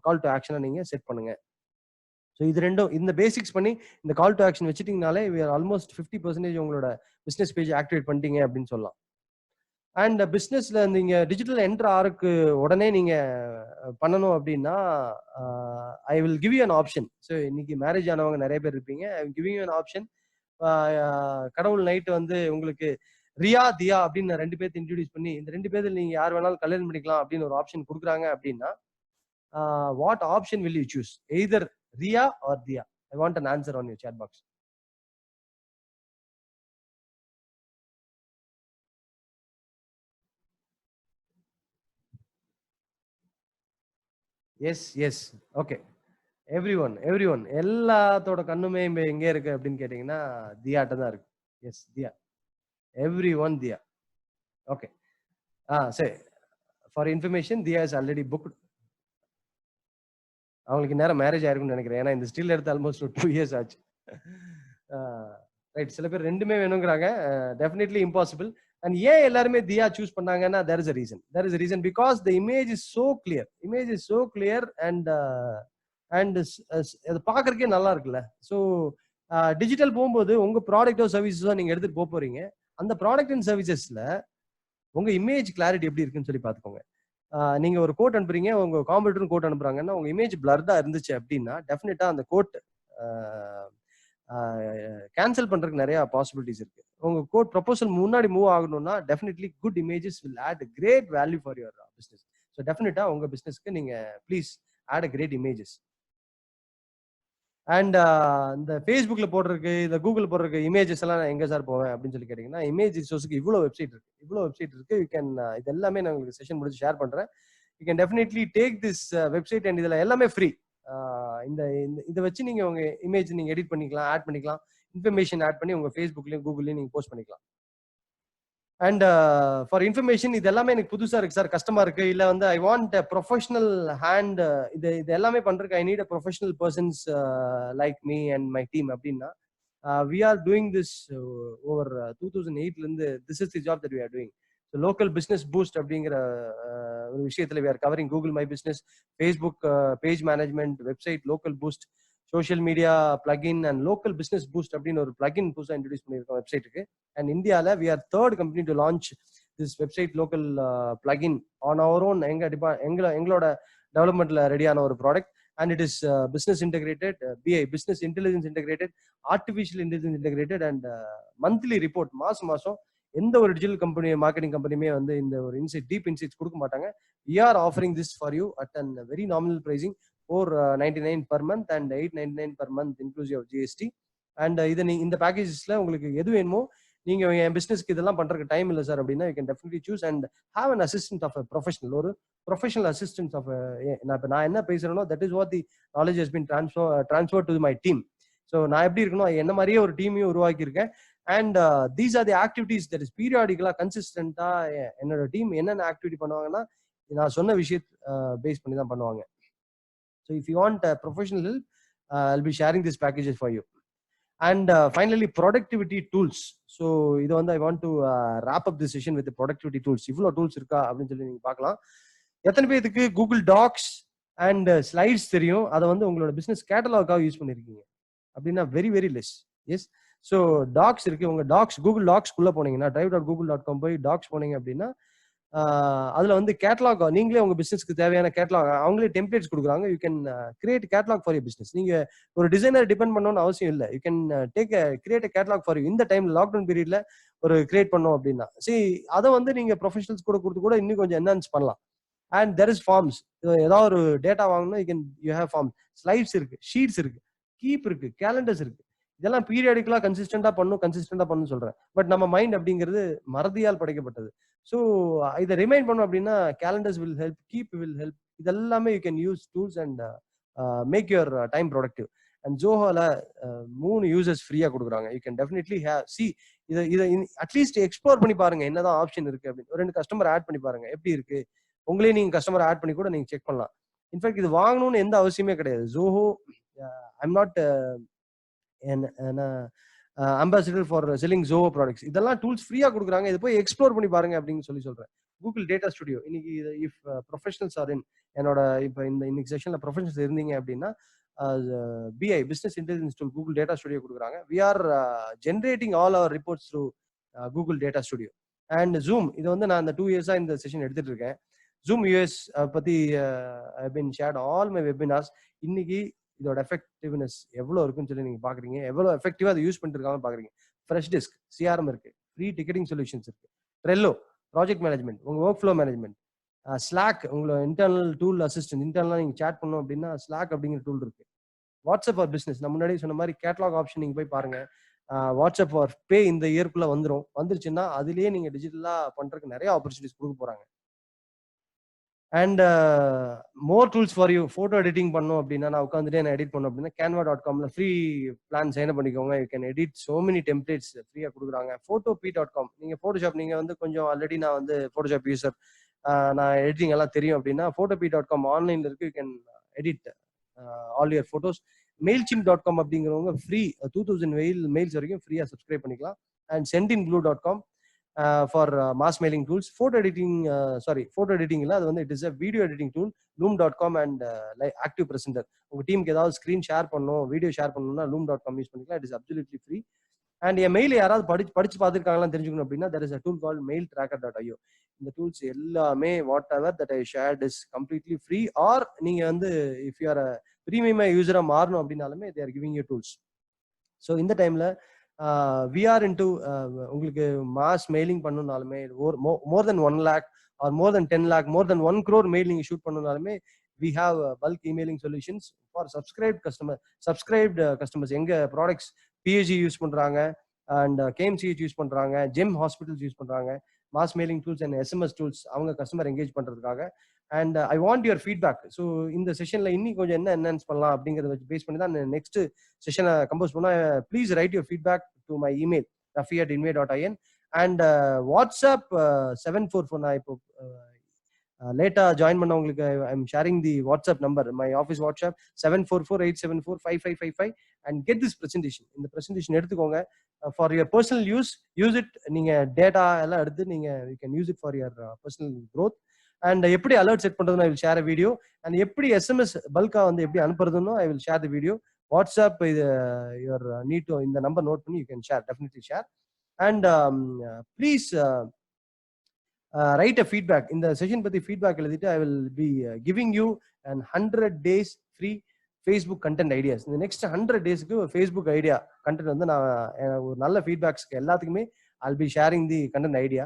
கால் டு ஆக்ஷனை நீங்க செட் பண்ணுங்க. ஸோ இது ரெண்டும் இந்த பேசிக்ஸ் பண்ணி இந்த கால் டு ஆக்ஷன் வச்சுட்டீங்கனாலே ஆல்மோஸ்ட் 50% உங்களோட பிசினஸ் பேஜ் ஆக்டிவேட் பண்ணிட்டீங்க அப்படின்னு சொல்லலாம். அண்ட் பிசினஸ்ல நீங்க டிஜிட்டல் என்டர் ஆருக்கு உடனே நீங்க பண்ணணும் அப்படின்னா ஐ will give you an option. So இன்னைக்கு மேரேஜ் ஆனவங்க நிறைய பேர் இருப்பீங்க. ஐ will give you an option. கடவுள் நைட்டு வந்து உங்களுக்கு ரியா தியா அப்படின்னு 2 பேர்த்து இன்ட்ரோடியூஸ் பண்ணி இந்த 2 பேர்ல நீங்க யார் வேணாலும் கல்யாணம் பண்ணிக்கலாம் அப்படின்னு ஒரு ஆப்ஷன் கொடுக்குறாங்க அப்படின்னா what option will you choose? Either Riya or Diya? I want an answer on your chat box. Yes okay. Everyone எல்லாத்தோட கண்ணுமே எங்க இருக்கு அப்படின்னு கேட்டீங்கன்னா தியாட்ட தான் இருக்கு. Yes Diya, everyone Diya. Okay. சரி, for information Diya is already booked. அவங்களுக்கு நேரம் மேரேஜ் ஆயிருக்கும்னு நினைக்கிறேன். ஏன்னா இந்த ஸ்டில் எடுத்து ஆல்மோஸ்ட் 2 years ஆச்சு. ரைட். சில பேர் ரெண்டுமே வேணுங்கிறாங்க. Definitely impossible. அண்ட் ஏன் எல்லாருமே தியா சூஸ் பண்ணாங்கன்னா there is a reason because the image is so clear and அது பாக்குறதுக்கே நல்லா இருக்குல்ல. ஸோ டிஜிட்டல் போகும்போது உங்க ப்ராடக்டோ சர்வீஸோ நீங்க எடுத்துட்டு போறீங்க. அந்த ப்ராடக்ட் அண்ட் சர்வீசஸ்ல உங்க இமேஜ் கிளாரிட்டி எப்படி இருக்குன்னு சொல்லி பாத்துக்கோங்க. நீங்க ஒரு கோட் அனுப்புறீங்க, உங்க காம்படிட்டரும் கோட் அனுப்புறாங்கன்னா உங்க இமேஜ் பிளர்டா இருந்துச்சு அப்படின்னா டெஃபினட்டா அந்த கோட் கேன்சல் பண்றதுக்கு நிறைய பாசிபிலிட்டிஸ் இருக்கு. உங்க கோட் ப்ரொபோசல் முன்னாடி மூவ் ஆகணும்னா definitely good images will add great value for your business. So டெஃபினட்டா உங்க பிசினஸ்க்கு நீங்க please add a great images. And இந்த ஃபேஸ்புக்ல போடுறதுக்கு இந்த கூகுள் போடுறதுக்கு இமேஜஸ் எல்லாம் நான் எங்க சார் போவேன் அப்படின்னு சொல்லி கேட்டீங்கன்னா, இமேஜ் ரிசோர்ஸ்க்கு இவ்வளவு வெப்சைட் இருக்கு. யூ கேன் இது எல்லாமே நான் உங்களுக்கு செஷன் முடிச்சு ஷேர் பண்றேன். You can definitely take this website and இதுல எல்லாமே ஃப்ரீ. இதை வச்சு நீங்க உங்க இமேஜ் நீங்க எடிட் பண்ணிக்கலாம், ஆட் பண்ணிக்கலாம், இன்ஃபர்மேஷன் ஆட் பண்ணி உங்க ஃபேஸ்புக்லயும் கூகுள்லயும் நீங்க போஸ்ட் பண்ணிக்கலாம். அண்ட் ஃபார் இன்ஃபர்மேஷன் இது எல்லாமே எனக்கு புதுசா இருக்கு சார், கஷ்டமா இருக்கு, இல்ல வந்து ஐ வாண்ட் ப்ரொஃபஷனல் ஹேண்ட், இது எல்லாமே பண்றதுக்கு I need a professional persons like me and my team அப்படின்னா we are doing this over 2008 இருந்து this is the job that we are doing. So local business boost அப்படிங்கிற ஒரு விஷயத்துல we are covering Google My Business, Facebook page management, website local boost, social media plugin and local business boost அப்படின்னு ஒரு plugin புதுசா introduce பண்ணியிருக்கோம் வெப்சைட்டுக்கு. And இந்தியால we are third company to launch this website local plugin on our own. எங்களோட டெவலப்மெண்ட்ல ரெடியான ஒரு product. And it is business integrated, BI, business intelligence integrated, artificial intelligence integrated, and monthly report மாசம் எந்த ஒரு digital company marketing கம்பெனியுமே வந்து இந்த ஒரு inside deep insights கொடுக்க மாட்டாங்க. We are offering this for you at a very nominal pricing, 499 per month and 899 per month inclusive of GST. And இந்த பேக்கேஜஸ்ல உங்களுக்கு எது வேணுமோ, நீங்க என் பிசினஸ்க்கு இதெல்லாம் பண்றதுக்கு டைம் இல்லை சார் அப்படின்னா you can definitely choose and have an assistant of a professional, ஒரு professional assistant of நான் என்ன பேசுறேனோ that is what the knowledge has been transferred to my team. So நான் எப்படி இருக்கணும், என்ன மாதிரியே ஒரு டீமையும் உருவாக்கி இருக்கேன். And these are the activities that is periodically consistent என்னோட டீம் என்னென்ன ஆக்டிவிட்டி பண்ணுவாங்கன்னா நான் சொன்ன விஷயத்தை பேஸ் பண்ணி தான் பண்ணுவாங்க. So if you want professional help, I'll be sharing this packages for you. And finally, productivity tools. So இது வந்து I want to wrap up this session with the productivity tools. இவ்வளோ டூல்ஸ் இருக்கா அப்படின்னு சொல்லி நீங்க பார்க்கலாம். எத்தனை பேருக்கு கூகுள் டாக்ஸ் அண்ட் ஸ்லைட்ஸ் தெரியும், அதை வந்து உங்களோட பிசினஸ் கேட்டலாகாக யூஸ் பண்ணிருக்கீங்க அப்படின்னா very very less. Yes, so docs இருக்கு. உங்க டாக்ஸ் கூகுள் டாக்ஸ்குள்ள போனீங்கன்னா drive.google.com போய் டாக்ஸ் போனீங்க அப்படின்னா அதுல வந்து கேட்டலாக், நீங்களே உங்க பிசினஸ்க்கு தேவையான கேட்டலாக் அவங்களே டெம்ப்ளேட்ஸ் கொடுக்குறாங்க. You can create catalogue for your business. நீங்க ஒரு டிசைனர் டிபெண்ட் பண்ணணும்னு அவசியம் இல்லை. You can create catalogue for you. இந்த டைம்ல லாக்டவுன் பீரியட்ல ஒரு கிரியேட் பண்ணோம் அப்படின்னா அதை வந்து நீங்க ப்ரொஃபஷனல்ஸ் கூட கொடுத்து கூட இன்னும் கொஞ்சம் என்ஹான்ஸ் பண்ணலாம். And there is forms. ஏதாவது ஒரு டேட்டா வாங்கணும், யூ ஹேவ் ஃபார்ம். ஸ்லைட்ஸ் இருக்கு, ஷீட்ஸ் இருக்கு, கீப் இருக்கு, கேலண்டர்ஸ் இருக்கு. இதெல்லாம் பீரியாடிக்கலா கன்சிஸ்டன்டா பண்ணணும் சொல்றேன். பட் நம்ம மைண்ட் அப்படிங்கிறது மறதியால் படைக்கப்பட்டது. ஸோ இதை ரிமைண்ட் பண்ணும் அப்படின்னா calendars will help, Keep will help. இதெல்லாமே you can use tools and make your time productive. And ஜோஹோல 3 யூசர்ஸ் ஃப்ரீயா கொடுக்குறாங்க. யூ கேன் டெஃபினெட்லி இதை அட்லீஸ்ட் எக்ஸ்ப்ளோர் பண்ணி பாருங்க என்னதான் ஆப்ஷன் இருக்கு அப்படின்னு. 2 கஸ்டமர் ஆட் பண்ணி பாருங்க எப்படி இருக்கு. உங்களே நீங்க கஸ்டமர் ஆட் பண்ணி கூட நீங்க செக் பண்ணலாம். இன்ஃபேக்ட் இது வாங்கணும்னு எந்த அவசியமே கிடையாது. Zoho I'm not ambassador for selling Zoho products. இதெல்லாம் டூல்ஸ் ஃப்ரீயா கொடுக்குறாங்க. இதை போய் எக்ஸ்ப்ளோர் பண்ணி பாருங்க அப்படின்னு சொல்றேன். கூகுள் டேட்டா ஸ்டுடியோ இன்னைக்கு இஃப் ப்ரொஃபஷனல்ஸ் ஆர் இன் என்னோட இப்போ இன்னைக்கு செஷன்ல ப்ரொஃபஷனல்ஸ் இருந்தீங்க அப்படின்னா BI business intelligence tool Google Data Studio கொடுக்குறாங்க. We are generating all our reports through Google Data Studio. And Zoom, இது வந்து நான் இந்த 2 இயர்ஸா இந்த செஷன் எடுத்துட்டு இருக்கேன். ஜூம் US பத்தி I been shared all my webinars. இன்னைக்கு இதோட எஃபெக்டிவ்னஸ் எவ்வளவு இருக்குன்னு சொல்லி நீங்க பாக்குறீங்க, எவ்வளவு எஃபெக்டிவா அதை யூஸ் பண்ணிட்டு இருக்காங்க பாக்குறீங்க. ஃப்ரெஷ் டிஸ்க் CRM இருக்கு, ஃப்ரீ டிக்கெட்டிங் சொல்யூஷன்ஸ் இருக்கு, ட்ரெல்லோ ப்ராஜெக்ட் மேனேஜ்மெண்ட், உங்க ஒர்க் ஃப்ளோ மேனேஜ்மெண்ட், ஸ்லாக் உங்களோட இன்டர்னல் டூல் அசிஸ்டன்ட். இன்டர்னலா நீங்க சேட் பண்ணணும் அப்படின்னா ஸ்லாக் அப்படிங்கிற டூல் இருக்கு. வாட்ஸ்அப் ஃபார் பிசினஸ், நான் முன்னாடி சொன்ன மாதிரி கேட்டலாக் ஆப்ஷன் நீங்க போய் பாருங்க. வாட்ஸ்அப் ஃபார் பே இந்த இயர்க்குள்ள வந்துருச்சுன்னா அதுலயே நீங்க டிஜிட்டலா பண்றதுக்கு நிறைய ஆப்பர்ச்சுனிட்டிஸ் கொடுக்க போறாங்க. And more tools for you. Photo editing பண்ணணும் அப்படின்னா நான் உட்காந்துட்டே நான் எடிட் பண்ணணும் அப்படின்னா canva.comல ஃப்ரீ பிளான் சைன் அப் பண்ணிக்கோங்க. You can edit so many templates ஃப்ரீயா கொடுக்குறாங்க. photop.com, நீங்க போட்டோஷாப் நீங்க வந்து கொஞ்சம் ஆல்ரெடி நான் வந்து போட்டோஷாப் யூசர், நான் எடிட்டிங் எல்லாம் தெரியும் அப்படின்னா photop.com ஆன்லைன்ல இருக்கு. You can edit all your photos. mailchimp.com அப்படிங்கிறவங்க ஃப்ரீ 2000 மெயில்ஸ் வரைக்கும் ஃப்ரீயா சப்ஸ்கிரைப் பண்ணிக்கலாம். And sendinblue.com for mass mailing tools. Photo editing இல்ல, அது வந்து it is a video editing tool. loom.com and active presenter. உங்க டீமுக்கு ஏதாவது ஸ்கிரீன் ஷேர் பண்ணணும், வீடியோ ஷேர் பண்ணணும்னா loom.com யூஸ் பண்ணிக்கலாம். It is absolutely free. And N mail யாராவது படிச்சு பார்த்துருக்காங்களான்னு தெரிஞ்சுக்கணும் அப்படின்னா there is a tool called mailtracker.io. இந்த டூல்ஸ் எல்லாமே whatever that I shared is completely free. Or நீங்க வந்து இஃப் யூ ஆர் பிரீமியம் யூசரா மாறணும் அப்படின்னாலுமே they are giving you tools. So இந்த டைம்ல we are into உங்களுக்கு மாஸ் மெயிலிங் பண்ணணும்னாலுமே more than 1 lakh or more than 10 lakh, more than 1 crore mail நீங்க ஷூட் பண்ணணும்னாலுமே we have bulk emailing solutions for subscribed customers. எங்க products PAG use பண்றாங்க and KMCH use பண்றாங்க, Gem hospitals use பண்றாங்க, mass mailing tools and SMS tools அவங்க customer engage பண்றதுக்காக. And I want your feedback. So இந்த செஷன்ல இன்னும் கொஞ்சம் என்ன என்ஹான்ஸ் பண்ணலாம் அப்படிங்கறத வச்சு பேஸ் பண்ணி தான் நெக்ஸ்ட் செஷனை கம்போஸ் பண்ணா. Please write your feedback to my email rafi@inmay.in and WhatsApp 744. நான் இப்போ லேட்டா ஜாயின் பண்ணவங்களுக்கு I am sharing the WhatsApp number, my office WhatsApp 744-874-5555 and get this presentation. இந்த பிரசன்டேஷன் எடுத்துக்கோங்க for your personal use it. நீங்க data எல்லாம் எடுத்து நீங்க you can use it for your personal growth. And எப்படி அலர்ட் செட் பண்றதுன்னு ஐ will share a video. And எப்படி SMS பல்கா வந்து எப்படி அனுப்புறதுன்னு I will share the video. WhatsApp இது யுவர் நீட் டு இந்த நம்பர் நோட் பண்ணி you can share, definitely share. And please write a feedback. இந்த செஷன் பத்தி ஃபீட்பேக் எழுதிட்டு I will be giving you and 100 days free Facebook content ideas. இந்த next 100 daysக்கு ஒரு Facebook idea content வந்து நான் ஒரு நல்ல ஃபீட்பேக்ஸ்க்கு எல்லாத்துக்குமே ஐ will be sharing the content idea.